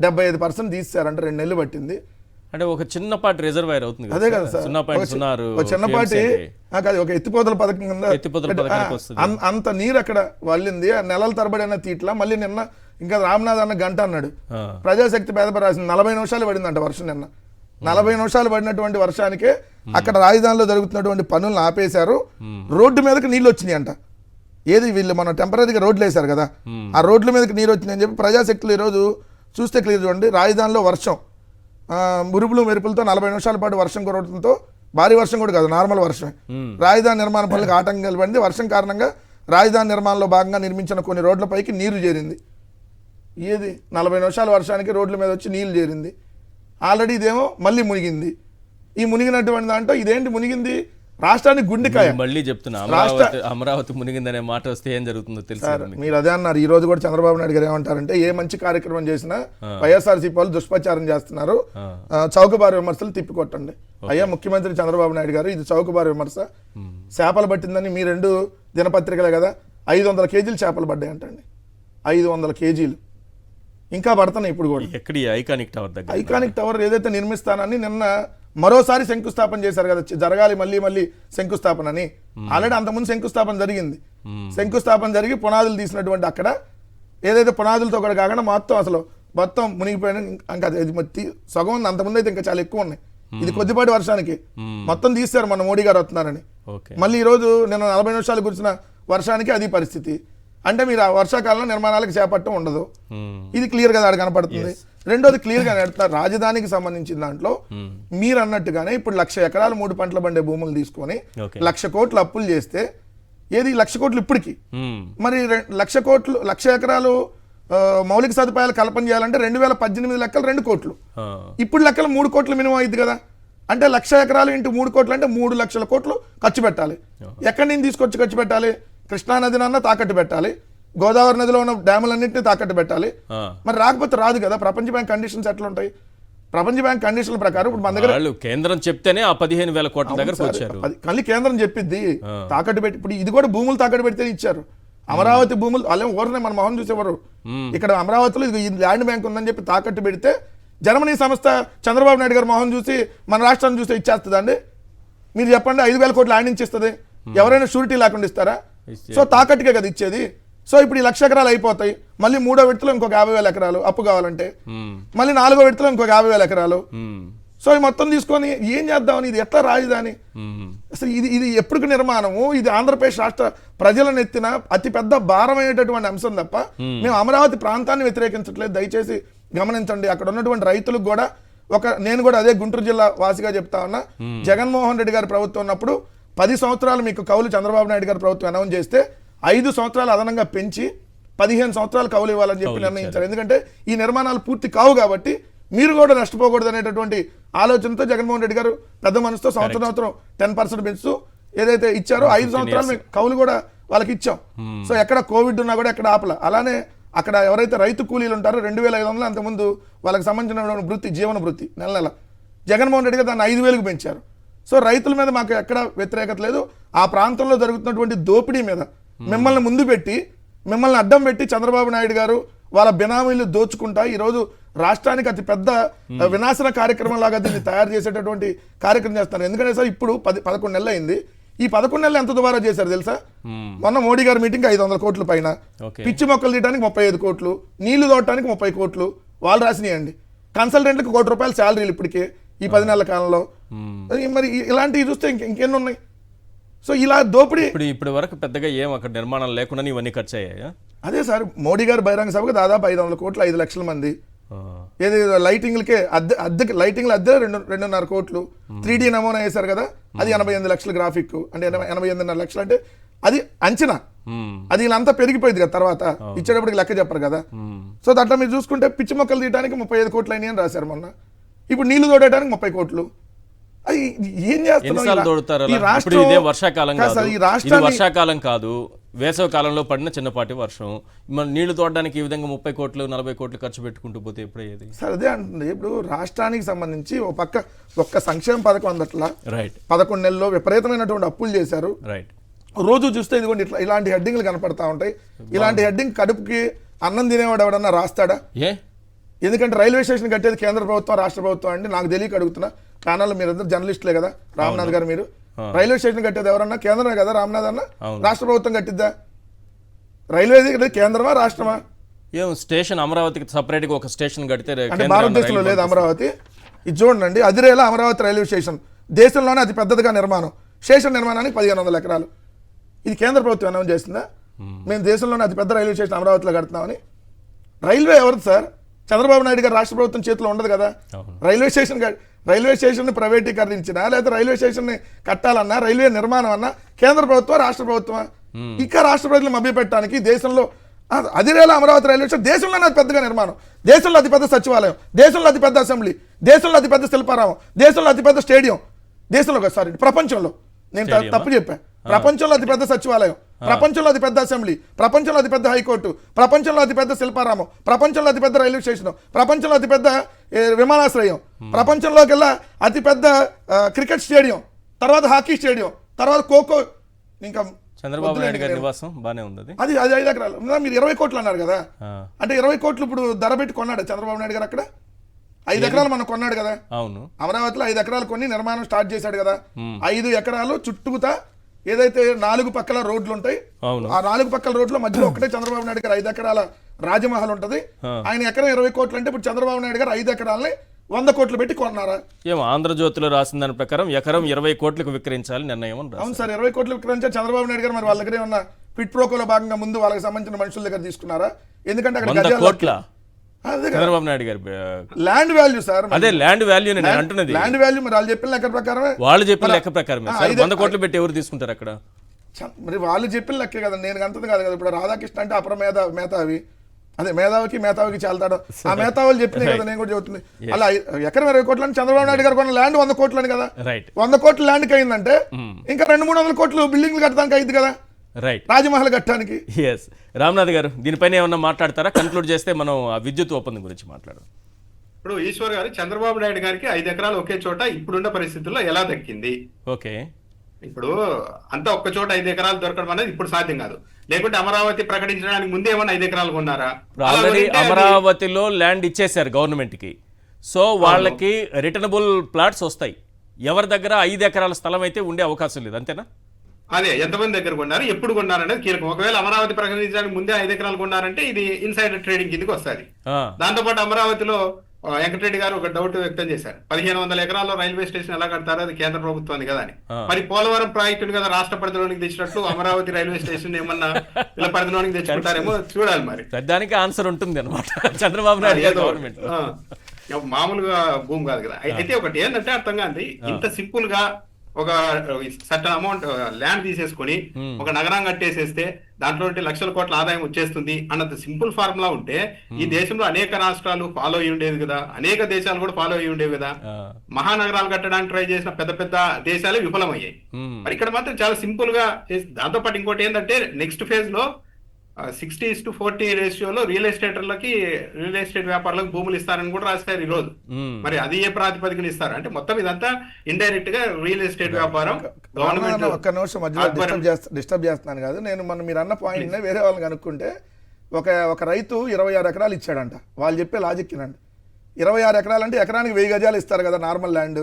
75% తీసేశారంట, 2 నెలలు పట్టింది. అంటే ఒక చిన్నపాటి రిజర్వాయర్ అవుతుంది. అదే కదా సార్, ఒక చిన్నపాటి కాదు, ఒక ఎత్తిపోతల పథకం కింద అంత నీరు అక్కడ వల్లింది. ఆ నెలల తరబడి అన్న తీట్లా మళ్ళీ నిన్న ఇంకా రామ్నాథ్ అన్న గంట అన్నాడు, ప్రజాశక్తి పేదప రాసింది 40 నిమిషాలు పడిందంట వర్షం. నిన్న 40 నిమిషాలు పడినటువంటి వర్షానికే అక్కడ రాజధానిలో జరుగుతున్నటువంటి పనులను ఆపేశారు. రోడ్డు మీదకి నీళ్ళు వచ్చినాయి అంట. ఏది వీళ్ళు మన టెంపరీగా రోడ్లు వేశారు కదా, ఆ రోడ్ల మీదకి నీరు వచ్చినాయని చెప్పి ప్రజాశక్తులు ఈరోజు చూస్తే క్లియర్ చూడండి. రాజధానిలో వర్షం మురుపులు మెరుపులతో 40 నిమిషాల పాటు వర్షం కురవడంతో, భారీ వర్షం కూడా కాదు, నార్మల్ వర్షమే, రాజధాని నిర్మాణ పనులకు ఆటంకాలు పడింది. వర్షం కారణంగా రాజధాని నిర్మాణంలో భాగంగా నిర్మించిన కొన్ని రోడ్లపైకి నీరు చేరింది. ఏది 40 నిమిషాల వర్షానికి రోడ్ల మీద వచ్చి నీళ్లు చేరింది. ఆల్రెడీ ఇదేమో మళ్ళీ మునిగింది. ఈ మునిగినటువంటి దాంట్లో ఇదేంటి మునిగింది, రాష్ట్రానికి గుండెకాయ. మళ్ళీ చెప్తున్నా, అమరావతి మునిగిందనే మాట వస్తే ఏం జరుగుతుందో తెలుసు. మీరు అదే అన్నారు. ఈ రోజు కూడా చంద్రబాబు నాయుడు గారు ఏమంటారంటే, ఏ మంచి కార్యక్రమం చేసినా వైఎస్ఆర్సీపీ వాళ్ళు దుష్ప్రచారం చేస్తున్నారు, చౌకబారు విమర్శలు తిప్పికొట్టండి. అయ్యా ముఖ్యమంత్రి చంద్రబాబు నాయుడు గారు, ఇది చౌకబారు విమర్శ. చేపలు పట్టిందని మీ 2 దినపత్రికలే కదా, 500 కేజీలు చేపలు పడ్డాయి అంటండి. 500 కేజీలు ఇంకా పడుతున్నాయి ఇప్పుడు కూడా. ఎక్కడి ఐకానిక్ టవర్ దగ్గర, ఐకానిక్ టవర్ ఏదైతే నిర్మిస్తానని నిన్న మరోసారి శంకుస్థాపన చేశారు కదా, జరగాలి మళ్ళీ శంకుస్థాపన అని. ఆల్రెడీ అంతకుముందు శంకుస్థాపన జరిగింది. శంకుస్థాపన జరిగి పునాదులు తీసినటువంటి అక్కడ ఏదైతే పునాదులతో కూడా కాకుండా మొత్తం మునిగిపోయిన, ఇంకా సగం ఉంది. అంతకుముందు అయితే ఇంకా చాలా ఎక్కువ ఉన్నాయి. ఇది కొద్దిపాటి వర్షానికి మొత్తం తీశారు, మన మోడీ గారు వస్తున్నారని. మళ్ళీ ఈ రోజు నిన్న 40 నిమిషాలు కురిసిన వర్షానికి అది పరిస్థితి. అంటే మీరు ఆ వర్షాకాలంలో నిర్మాణాలకు చేపట్టడం ఉండదు. ఇది క్లియర్ గా ఆడ కనపడుతుంది. రెండోది క్లియర్ గా నడుతున్నారు రాజధానికి సంబంధించిన దాంట్లో మీరు అన్నట్టుగానే ఇప్పుడు 1,00,000 ఎకరాలు 3 పంటలు పండే భూములు తీసుకొని 1,00,000 కోట్లు అప్పులు చేస్తే, ఏది 1,00,000 కోట్లు ఇప్పటికి, మరి 1,00,000 ఎకరాలు మౌలిక సదుపాయాలు కల్పన చేయాలంటే 2018 లెక్కలు 2 కోట్లు, ఇప్పుడు లెక్కలు 3 కోట్లు మినిమం అయింది కదా. అంటే 1,00,000 ఎకరాలు ఇంటూ 3 కోట్లు అంటే 3 లక్షల కోట్లు ఖర్చు పెట్టాలి. ఎక్కడి నుంచి తీసుకొచ్చి ఖర్చు పెట్టాలి? కృష్ణా నదినన్నా తాకట్టు పెట్టాలి, గోదావరి నదిలో ఉన్న డ్యాములన్నింటినీ తాకట్టు పెట్టాలి. మరి రాకపోతే రాదు కదా. ప్రపంచ బ్యాంక్ కండిషన్స్ ఎట్లా ఉంటాయి? ప్రపంచ బ్యాంక్ కండిషన్ల ప్రకారం ఇప్పుడు మన దగ్గర కేంద్రం చెప్తేనే ఆ 15,000 కోట్ల దగ్గరకు వచ్చారు. మళ్ళీ కేంద్రం చెప్పిద్ది తాకట్టు పెట్టి. ఇప్పుడు ఇది కూడా భూములు తాకట్టు పెడితే ఇచ్చారు. అమరావతి భూములు వాళ్ళే ఊరనే మన మొహం చూసేవారు. ఇక్కడ అమరావతిలో ఇది ల్యాండ్ బ్యాంక్ ఉందని చెప్పి తాకట్టు పెడితే జర్మనీ సంస్థ చంద్రబాబు నాయుడు గారు మొహం చూసి మన రాష్ట్రాన్ని చూస్తే ఇచ్చేస్తుందండి? మీరు చెప్పండి, 5,000 కోట్లు ల్యాండ్ నుంచి ఇస్తుంది? ఎవరైనా షూరిటీ లేకుండా ఇస్తారా? సో తాకట్టుకే కదా ఇచ్చేది. సో ఇప్పుడు ఈ 1,00,000 ఎకరాలు అయిపోతాయి. మళ్ళీ 3వ విడతలో ఇంకొక 50,000 ఎకరాలు అప్పు కావాలంటే, మళ్ళీ 4వ విడతలో ఇంకొక 50,000 ఎకరాలు. సో ఈ మొత్తం తీసుకొని ఏం చేద్దామని, ఇది ఎట్లా రాజధాని? అసలు ఇది ఎప్పుడు నిర్మాణము? ఇది ఆంధ్రప్రదేశ్ రాష్ట్ర ప్రజలను ఎత్తిన అతి పెద్ద భారమైనటువంటి అంశం తప్ప మేము అమరావతి ప్రాంతాన్ని వ్యతిరేకించట్లేదు. దయచేసి గమనించండి. అక్కడ ఉన్నటువంటి రైతులకు కూడా నేను కూడా అదే గుంటూరు జిల్లా వాసిగా చెప్తా ఉన్నా, జగన్మోహన్ రెడ్డి గారి ప్రభుత్వం ఉన్నప్పుడు 10 సంవత్సరాలు మీకు కౌలు చంద్రబాబు నాయుడు గారి ప్రభుత్వం అనౌన్స్ చేస్తే 5 సంవత్సరాలు అదనంగా పెంచి 15 సంవత్సరాలు కౌలు ఇవ్వాలని చెప్పి నిర్ణయించారు. ఎందుకంటే ఈ నిర్మాణాలు పూర్తి కావు కాబట్టి మీరు కూడా నష్టపోకూడదు అనేటటువంటి ఆలోచనతో జగన్మోహన్ రెడ్డి గారు పెద్ద మనసుతో సంవత్సరం 10% పెంచుతూ ఏదైతే ఇచ్చారో 5 సంవత్సరాలు మీకు కౌలు కూడా వాళ్ళకి ఇచ్చాం. సో ఎక్కడ కోవిడ్ ఉన్నా కూడా ఎక్కడ ఆపల. అలానే అక్కడ ఎవరైతే రైతు కూలీలు ఉంటారో 2,500 అంతకుముందు వాళ్ళకి సంబంధించిన వృత్తి, జీవన వృత్తి నెల జగన్మోహన్ రెడ్డి గారు దాన్ని 5,000కు పెంచారు. సో రైతుల మీద మాకు ఎక్కడ వ్యతిరేకత లేదు. ఆ ప్రాంతంలో జరుగుతున్నటువంటి దోపిడీ మీద మిమ్మల్ని ముందు పెట్టి, మిమ్మల్ని అడ్డం పెట్టి చంద్రబాబు నాయుడు గారు వాళ్ళ బినామీలు దోచుకుంటా ఈరోజు రాష్ట్రానికి అతి పెద్ద వినాశన కార్యక్రమం లాగా దీన్ని తయారు చేసేటటువంటి కార్యక్రమం చేస్తున్నారు. ఎందుకంటే సార్ ఇప్పుడు 11 నెలలు అయింది. ఈ 11 నెలలు ఎంత దుబారా చేశారు తెలుసా? మొన్న మోడీ గారి మీటింగ్ 500 కోట్ల పైన, పిచ్చి మొక్కలు తీయడానికి 35 కోట్లు, నీళ్లు తోడటానికి 30 కోట్లు వాళ్ళు రాసినాయండి. కన్సల్టెంట్లకు ₹1 కోటి శాలరీలు ఇప్పటికే ఈ 10 నెలల కాలంలో. మరి ఇలాంటివి చూస్తే ఇంకెన్ని ఉన్నాయి? సో ఇలా దోపిడీ ఇప్పటి వరకు పెద్దగా ఏం అక్కడ నిర్మాణం లేకుండా ఇవన్నీ ఖర్చు అయ్యాయా? అదే సార్, మోడీ గారు బహిరంగ సభకు దాదాపు 500 కోట్లు, 5 లక్షల మంది. ఏది లైటింగ్లకే అద్దె లైటింగ్లు అద్దె 2.5 కోట్లు. 3D నమూనా వేశారు కదా, అది 88 లక్షల గ్రాఫిక్, అంటే 88.5 లక్షలు. అంటే అది అంచనా, అది వీళ్ళంతా పెరిగిపోయింది కదా తర్వాత ఇచ్చేటప్పటికి లెక్క చెప్పరు కదా. సో దాంట్లో మీరు చూసుకుంటే పిచ్చి మొక్కలు తీయడానికి 35 కోట్లు అయినాయి అని రాశారు మొన్న. ఇప్పుడు నీళ్లు తోడటానికి 30 కోట్లు. అది ఏం చేస్తున్నాం? ఎన్నిసార్లు తోడుతారు ఈ అలా? ఇప్పుడు రాష్ట్రం ఇదే వర్షాకాలం కాదు కాదు, సార్, ఈ ఇది రాష్ట్రాన్ని వర్షాకాలం కాదు, వేసవి కాలంలో పడిన చిన్నపాటి వర్షం. మన నీళ్లు తోడడానికి ఈ విధంగా 30 కోట్లు 40 కోట్లు ఖర్చు పెట్టుకుంటూ పోతే ఎప్పుడయ్యేది? సార్ అదే అంటుంది. ఇప్పుడు రాష్ట్రానికి సంబంధించి ఒక పక్క ఒక్క సంక్షేమ పథకం అందట్లా రైట్ 11 నెలల్లో విపరీతమైనటువంటి అప్పులు చేశారు. రైట్. రోజు చూస్తే ఇదిగోండి ఇలాంటి హెడ్డింగ్లు కనపడతా ఉంటాయి. ఇలాంటి హెడ్డింగ్ కడుపుకి అన్నం తినేవాడు ఎవడన్నా రాస్తాడా? ఏ ఎందుకంటే రైల్వే స్టేషన్ కట్టేది కేంద్ర ప్రభుత్వం రాష్ట్ర ప్రభుత్వం అండి. నాకు తెలియక అడుగుతున్నా. ప్యానల్ మీరందరూ జర్నలిస్టులే కదా, రామ్నాథ్ గారు మీరు. రైల్వే స్టేషన్ కట్టేది ఎవరన్నా కేంద్రమే కదా రామ్నాథ్ అన్న? రాష్ట్ర ప్రభుత్వం కట్టిద్దా? రైల్వేది కేంద్రమా రాష్ట్రమా? ఏం స్టేషన్ అమరావతికి సపరేట్ గా ఒక స్టేషన్ కడితే అంటే భారతదేశంలో లేదు అమరావతి? ఇది చూడండి, అదిరేలా అమరావతి రైల్వే స్టేషన్ దేశంలోనే అతి పెద్దదిగా నిర్మాణం. స్టేషన్ నిర్మాణానికి 1500 ఎకరాలు. ఇది కేంద్ర ప్రభుత్వం అనౌన్స్ చేస్తుందా మేము దేశంలోనే అతి పెద్ద రైల్వే స్టేషన్ అమరావతిలో కడుతున్నామని? రైల్వే ఎవరిది సార్? చంద్రబాబు నాయుడు గారు రాష్ట్ర ప్రభుత్వం చేతిలో ఉండదు కదా. రైల్వే స్టేషన్ ప్రైవేటీకరించినా లేదా రైల్వే స్టేషన్ కట్టాలన్నా, రైల్వే నిర్మాణం అన్నా కేంద్ర ప్రభుత్వం రాష్ట్ర ప్రభుత్వమా? ఇంకా రాష్ట్ర ప్రజలు మభ్యపెట్టడానికి దేశంలో అదిరేలా అమరావతి రైల్వే స్టేషన్ దేశంలోనే అతి పెద్దగా నిర్మాణం, దేశంలో అతిపెద్ద సచివాలయం, దేశంలో అతిపెద్ద అసెంబ్లీ, దేశంలో అతిపెద్ద శిల్పారామం, దేశంలో అతిపెద్ద స్టేడియం, దేశంలో సారీ ప్రపంచంలో, నేను తప్పు చెప్పాను, ప్రపంచంలో అతిపెద్ద సచివాలయం, ప్రపంచంలో అతిపెద్ద అసెంబ్లీ, ప్రపంచంలో అతిపెద్ద హైకోర్టు, ప్రపంచంలో అతిపెద్ద శిల్పారామం, ప్రపంచంలో అతిపెద్ద రైల్వే స్టేషన్, ప్రపంచంలో అతిపెద్ద విమానాశ్రయం, ప్రపంచంలోకెల్లా అతిపెద్ద క్రికెట్ స్టేడియం, తర్వాత హాకీ స్టేడియం, తర్వాత ఖోఖో. ఇంకా చంద్రబాబు నాయుడు గారి నివాసం బానే ఉంది. అది 5 ఎకరాలు. మీరు 20 కోట్లు అన్నారు కదా, అంటే 20 కోట్లు ఇప్పుడు ధర పెట్టి కొన్నాడు చంద్రబాబు నాయుడు గారు. అక్కడ 5 ఎకరాలు మనం కొన్నాడు కదా. అవును, అమరావతిలో 5 ఎకరాలు కొని నిర్మాణం స్టార్ట్ చేశాడు కదా. 5 ఎకరాలు చుట్టూతా ఏదైతే 4 పక్కల రోడ్లు ఉంటాయి, ఆ 4 పక్కల రోడ్ల మధ్యలో ఒకటే చంద్రబాబు నాయుడు గారు 5 ఎకరాల రాజమహల్ ఉంటది. ఆయన ఎకరం 20 కోట్లు అంటే ఇప్పుడు చంద్రబాబు నాయుడు గారు 5 ఎకరాలని 100 కోట్లు పెట్టి కొన్నారా? ఏమో ఆంధ్రజ్యోతిలో రాసిన దాని ప్రకారం ఎకరం 20 కోట్లకు విక్రయించాలి నిర్ణయం. అవును సార్, 20 కోట్లు విక్రయించారు చంద్రబాబు నాయుడు గారు. మరి వాళ్ళ దగ్గర ఏమన్నా ఫిట్ ప్రోకోలో భాగంగా ముందు వాళ్ళకి సంబంధించిన మనుషుల దగ్గర తీసుకున్నారా? ఎందుకంటే అక్కడ చంద్రబాబు నాయుడు గారు ల్యాండ్ వాల్యూ సార్, అదే ల్యాండ్ వాల్యూ నేను అంటున్నది. ల్యాండ్ వాల్యూ మరి వాళ్ళు చెప్పిన లెక్క ప్రకారమే, వాళ్ళు చెప్పిన లెక్క ప్రకారమే 100 కోట్లు పెట్టి ఎవరు తీసుకుంటారు అక్కడ? మరి వాళ్ళు చెప్పిన లెక్కే కదా, నేను అంతది కాదు కదా. ఇప్పుడు రాధాకృష్ణ అంటే అపర మేధావి, అదే మేధావికి చాలుతాడు. ఆ మేధావులు చెప్పినాయి కదా, నేను కూడా చెబుతుంది. అలా ఎకరం 20 కోట్లు అని చంద్రబాబు నాయుడు గారు కొన్న ల్యాండ్ 100 కోట్లు అని కదా. 100 కోట్ల ల్యాండ్కి అయిందంటే ఇంకా 200-300 కోట్లు బిల్డింగ్లు కట్టడానికి అయింది కదా, రైట్, రాజమహల్ కట్టడానికి. ఎస్, రామ్నాథ్ గారు దీనిపైన ఏమన్నా మాట్లాడతారా? కన్క్లూడ్ చేస్తే మనం ఆ విద్యుత్ ఒప్పందం గురించి మాట్లాడదాం. ఇప్పుడు ఈశ్వర్ గారు చంద్రబాబు నాయుడు గారికి 5 ఎకరాలు ఒకే చోట ఇప్పుడున్న పరిస్థితుల్లో ఎలా దక్కింది? ఓకే, ఇప్పుడు అంతా ఒక్క చోట 5 ఎకరాలు దొరకడం అనేది ఇప్పుడు సాధ్యం కాదు. లేకుంటే అమరావతి ప్రకటించడానికి ముందే ఏమన్నా 5 ఎకరాలు కొన్నారా? ఆల్రెడీ అమరావతిలో ల్యాండ్ ఇచ్చేశారు గవర్నమెంట్ కి. సో వాళ్ళకి రిటర్నబుల్ ప్లాట్స్ వస్తాయి. ఎవరి దగ్గర 5 ఎకరాల స్థలం అయితే ఉండే అవకాశం లేదు, అంతేనా? అదే, ఎంతమంది దగ్గర కొన్నారు, ఎప్పుడు కొన్నారు అనేది కీలకం. ఒకవేళ అమరావతి ప్రకటించడానికి ముందే 5 ఎకరాలు కొన్నారంటే ఇది ఇన్సైడర్ ట్రేడింగ్ కిందకి వస్తుంది. దాంతోపాటు అమరావతిలో వెంకటరెడ్డి గారు ఒక డౌట్ వ్యక్తం చేశారు, 1500 ఎకరాల్లో రైల్వే స్టేషన్ ఎలా కడతారో అది కేంద్ర ప్రభుత్వాన్ని కదా అని. మరి పోలవరం ప్రాజెక్టును కదా రాష్ట్ర పరిధిలోనికి తెచ్చినట్లు అమరావతి రైల్వే స్టేషన్ ఏమన్నా ఇలా పరిధిలోనికి తెచ్చుకుంటారేమో చూడాలి. మరి దానికి ఆన్సర్ ఉంటుంది అనమాట చంద్రబాబు నాయుడు గవర్నమెంట్. మామూలుగా భూమి కాదు కదా. అయితే ఒకటి ఏంటంటే అర్థం కాదు, ఇంత సింపుల్ గా ఒక సర్టన్ అమౌంట్ ల్యాండ్ తీసేసుకొని ఒక నగరం కట్టేసేస్తే దాంట్లో లక్షల కోట్ల ఆదాయం వచ్చేస్తుంది అన్నది సింపుల్ ఫార్ములా ఉంటే ఈ దేశంలో అనేక రాష్ట్రాలు ఫాలో అయ్యి ఉండేది కదా, అనేక దేశాలు కూడా ఫాలో అయ్యి ఉండేవి కదా. మహానగరాలు కట్టడానికి ట్రై చేసిన పెద్ద పెద్ద దేశాలే విఫలమయ్యాయి. మరి ఇక్కడ మాత్రం చాలా సింపుల్ గా దాంతో పాటు ఇంకోటి ఏంటంటే నెక్స్ట్ ఫేజ్ లో 60:40 రేషియోలో రియల్ ఎస్టేట్ వ్యాపారులకు భూములు ఇస్తారని కూడా రాస్తారు ఈ రోజు. మరి అది ఏ ప్రాతిపదికన ఇస్తారు అంటే మొత్తం ఇదంతా ఇండైరెక్ట్ గా రియల్ ఎస్టేట్ వ్యాపారం. గవర్నమెంట్ ఒక్క నిమిషం మధ్యలో డిస్టర్బ్ చేస్తున్నాను కాదు, నేను మీరు అన్న పాయింట్ వేరే వాళ్ళని కనుక్కుంటే ఒక రైతు 26 ఎకరాలు ఇచ్చాడంట. వాళ్ళు చెప్పే లాజిక్ నండి, 26 ఎకరాలు అంటే ఎకరానికి 1000 గజాలు ఇస్తారు కదా నార్మల్ ల్యాండ్.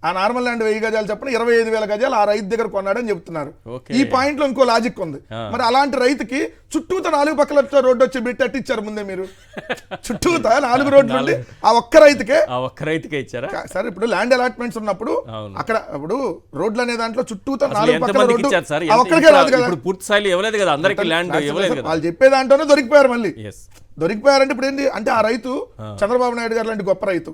ఆ నార్మల్ ల్యాండ్ 1000 గజాలు చెప్పిన 25,000 గజాలు ఆ రైతు దగ్గర కొన్నాడని చెప్తున్నారు. ఈ పాయింట్ లో ఇంకో లాజిక్ ఉంది. మరి అలాంటి రైతుకి చుట్టూతా 4 పక్కల రోడ్డు వచ్చి బిట్టట్టు ఇచ్చారు ముందే మీరు. చుట్టూతా 4 రోడ్లు ఉండి ఆ ఒక్క రైతుకే ఇచ్చారా? సరే, ఇప్పుడు ల్యాండ్ అలాట్మెంట్స్ ఉన్నప్పుడు అక్కడ ఇప్పుడు రోడ్లు అనే దాంట్లో చుట్టూతా 4 పక్కల రోడ్డు ఒక్కరికే రాదు కదా, వాళ్ళు చెప్పే దాంట్లోనే దొరికిపోయారు. మళ్ళీ దొరికిపోయారంటే ఇప్పుడు ఏంటి అంటే ఆ రైతు చంద్రబాబు నాయుడు గారు లాంటి గొప్ప రైతు.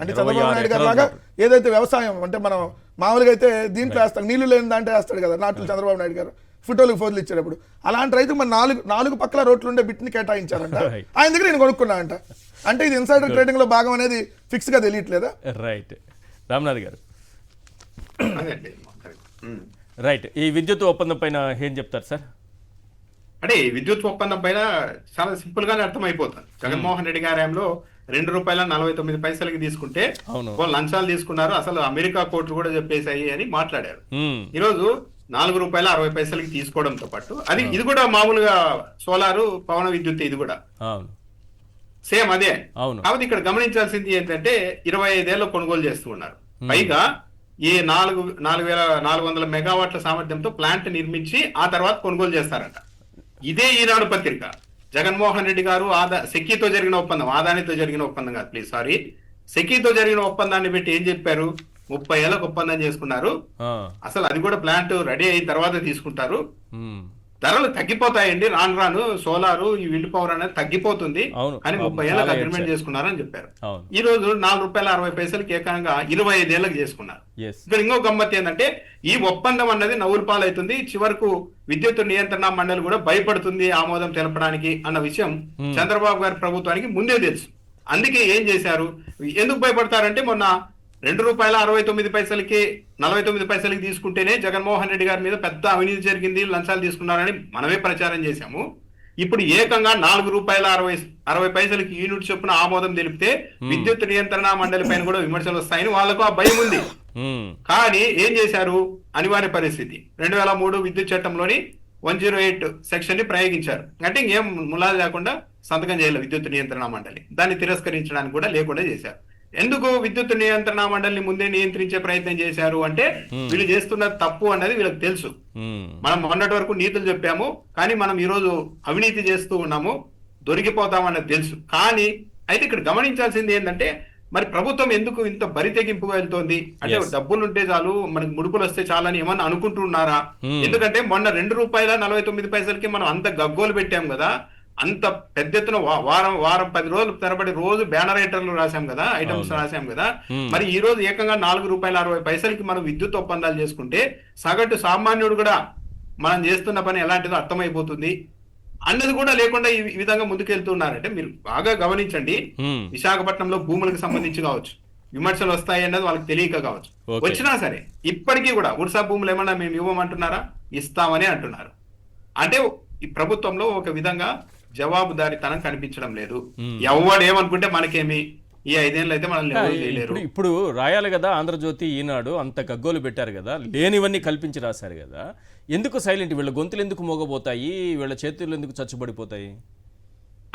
అంటే చంద్రబాబు నాయుడు గారు లాగా ఏదైతే వ్యవసాయం అంటే మనం మామూలుగా అయితే దీంట్లో వేస్తాం, నీళ్లు లేని దాంట్లో వేస్తాడు కదా నాట్లు చంద్రబాబు నాయుడు గారు, ఫోటోలు ఇచ్చేటప్పుడు. అలాంటి రైతు మన 4 పక్కల రోడ్లు ఉండే బిట్ని కేటాయించారంట. ఆయన దగ్గర నేను కొనుక్కున్నా అంట. అంటే ఇది ఇన్సైడర్ ట్రేడింగ్ లో భాగం అనేది ఫిక్స్ గా తెలియట్లేదా? రైట్, రామ్నాథ్ గారు అదే. రైట్. ఈ విద్యుత్ ఒప్పందం పైన ఏం చెప్తారు సార్? అంటే ఈ విద్యుత్ ఒప్పందం పైన చాలా సింపుల్ గానే అర్థమైపోతుంది. జగన్మోహన్ రెడ్డి గారి హయాంలో ₹2.49 తీసుకుంటే అవును. వాళ్ళు లంచాలు తీసుకున్నారు, అసలు అమెరికా కోర్టులు కూడా చెప్పేశాయి అని మాట్లాడారు. ఈరోజు ₹4.60 తీసుకోవడంతో పాటు ఇది కూడా మామూలుగా సోలారు పవన విద్యుత్, ఇది కూడా అవును సేమ్ అదే. అవును. కాబట్టి ఇక్కడ గమనించాల్సింది ఏంటంటే 25 ఏళ్ళు కొనుగోలు చేస్తూ ఉన్నారు. పైగా ఈ 4,400 మెగావాట్ల సామర్థ్యంతో ప్లాంట్ నిర్మించి ఆ తర్వాత కొనుగోలు చేస్తారంట. ఇదే ఈనాడు పత్రిక జగన్మోహన్ రెడ్డి గారు సెకీతో జరిగిన ఒప్పందం, ఆదానితో జరిగిన ఒప్పందం కాదు ప్లీజ్ సారీ, సెకీతో జరిగిన ఒప్పందాన్ని పెట్టి ఏం చెప్పారు, 30 ఏళ్ళకు ఒప్పందం చేసుకున్నారు, అసలు అది కూడా ప్లాంట్ రెడీ అయిన తర్వాత తీసుకుంటారు, ధరలు తగ్గిపోతాయండి రాను రాను, సోలారు ఈ విండ్ పవర్ అనేది తగ్గిపోతుంది, కానీ 30 ఏళ్ళకి అగ్రిమెంట్ చేసుకున్నారని చెప్పారు. ఈ రోజు ₹4.60 ఏకంగా 25 ఏళ్ళకి చేసుకున్నారు. ఇక్కడ ఇంకో గమ్మత్ ఏంటంటే ఈ ఒప్పందం అన్నది నవ్వుల పాలవుతుంది, చివరకు విద్యుత్ నియంత్రణ మండలి కూడా భయపడుతుంది ఆమోదం తెలపడానికి అన్న విషయం చంద్రబాబు గారి ప్రభుత్వానికి ముందే తెలుసు. అందుకే ఏం చేశారు, ఎందుకు భయపడతారంటే మొన్న ₹2.69 49 తీసుకుంటేనే జగన్మోహన్ రెడ్డి గారి మీద పెద్ద అవినీతి జరిగింది, లంచాలు తీసుకున్నారని మనమే ప్రచారం చేశాము. ఇప్పుడు ఏకంగా ₹4.60 యూనిట్ చొప్పున ఆమోదం తెలిపితే విద్యుత్ నియంత్రణ మండలి పైన కూడా విమర్శలు వస్తాయని వాళ్ళకు ఆ భయం ఉంది. కానీ ఏం చేశారు, అనివార్య పరిస్థితి 2003 విద్యుత్ చట్టంలోని 108 సెక్షన్ ని ప్రయోగించారు. అంటే ఇంకేం ములాది లేకుండా సంతకం చేయాలి విద్యుత్ నియంత్రణ మండలి, దాన్ని తిరస్కరించడానికి కూడా లేకుండా చేశారు. ఎందుకు విద్యుత్ నియంత్రణ మండలిని ముందే నియంత్రించే ప్రయత్నం చేశారు అంటే వీళ్ళు చేస్తున్న తప్పు అన్నది వీళ్ళకి తెలుసు. మనం మొన్నటి వరకు నీతులు చెప్పాము, కానీ మనం ఈ రోజు అవినీతి చేస్తూ ఉన్నాము, దొరికిపోతామన్నది తెలుసు. కానీ అయితే ఇక్కడ గమనించాల్సింది ఏంటంటే మరి ప్రభుత్వం ఎందుకు ఇంత బరితెగింపుగా వెళ్తోంది అంటే డబ్బులుంటే చాలు, మనకి ముడుపులు వస్తే చాలని ఏమన్నా అనుకుంటున్నారా? ఎందుకంటే మొన్న ₹2.49 మనం అంత గగ్గోలు పెట్టాం కదా, అంత పెద్ద ఎత్తున వారం 10 రోజులు తరబడి రోజు బ్యానర్ ఐటర్లు రాశాం కదా, ఐటమ్స్ రాశాం కదా, మరి ఈ రోజు ఏకంగా ₹4.60 మనం విద్యుత్ ఒప్పందాలు చేసుకుంటే సగటు సామాన్యుడు కూడా మనం చేస్తున్న పని ఎలాంటిదో అర్థమైపోతుంది అన్నది కూడా లేకుండా ఈ విధంగా ముందుకెళ్తున్నారంటే మీరు బాగా గమనించండి. విశాఖపట్నంలో భూములకు సంబంధించి కావచ్చు విమర్శలు వస్తాయి అన్నది వాళ్ళకి తెలియక కావచ్చు, వచ్చినా సరే ఇప్పటికీ కూడా ఉడిసా భూములు ఏమన్నా మేము ఇవ్వమంటున్నారా, ఇస్తామని అంటున్నారు. అంటే ఈ ప్రభుత్వంలో ఒక విధంగా జవాబుదారీతనం కనిపించడం లేదు. ఎవడు ఏమనుకుంటే మనకేమి, ఈ 5 ఏళ్ళు అయితే మనం చేయలేరు. ఇప్పుడు రాయాలి కదా, ఆంధ్రజ్యోతి ఈనాడు అంత గగ్గోలు పెట్టారు కదా, లేనివన్నీ కల్పించి రాశారు కదా, ఎందుకు సైలెంట్? వీళ్ళ గొంతులు ఎందుకు మోగబోతాయి, వీళ్ళ చేతులు ఎందుకు చచ్చుబడిపోతాయి?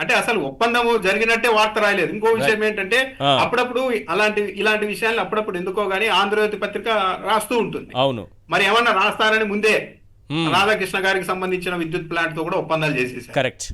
అంటే అసలు ఒప్పందము జరిగినట్టే వార్త రాయలేదు. ఇంకో విషయం ఏంటంటే అప్పుడప్పుడు ఇలాంటి విషయాలు అప్పుడప్పుడు ఎందుకో గానీ ఆంధ్రజ్యోతి పత్రిక రాస్తూ ఉంటుంది. అవును, మరి ఏమన్నా రాస్తారని ముందే రాధాకృష్ణ గారికి సంబంధించిన విద్యుత్ ప్లాంట్ తో కూడా ఒప్పందాలు చేసేసారు. కరెక్ట్.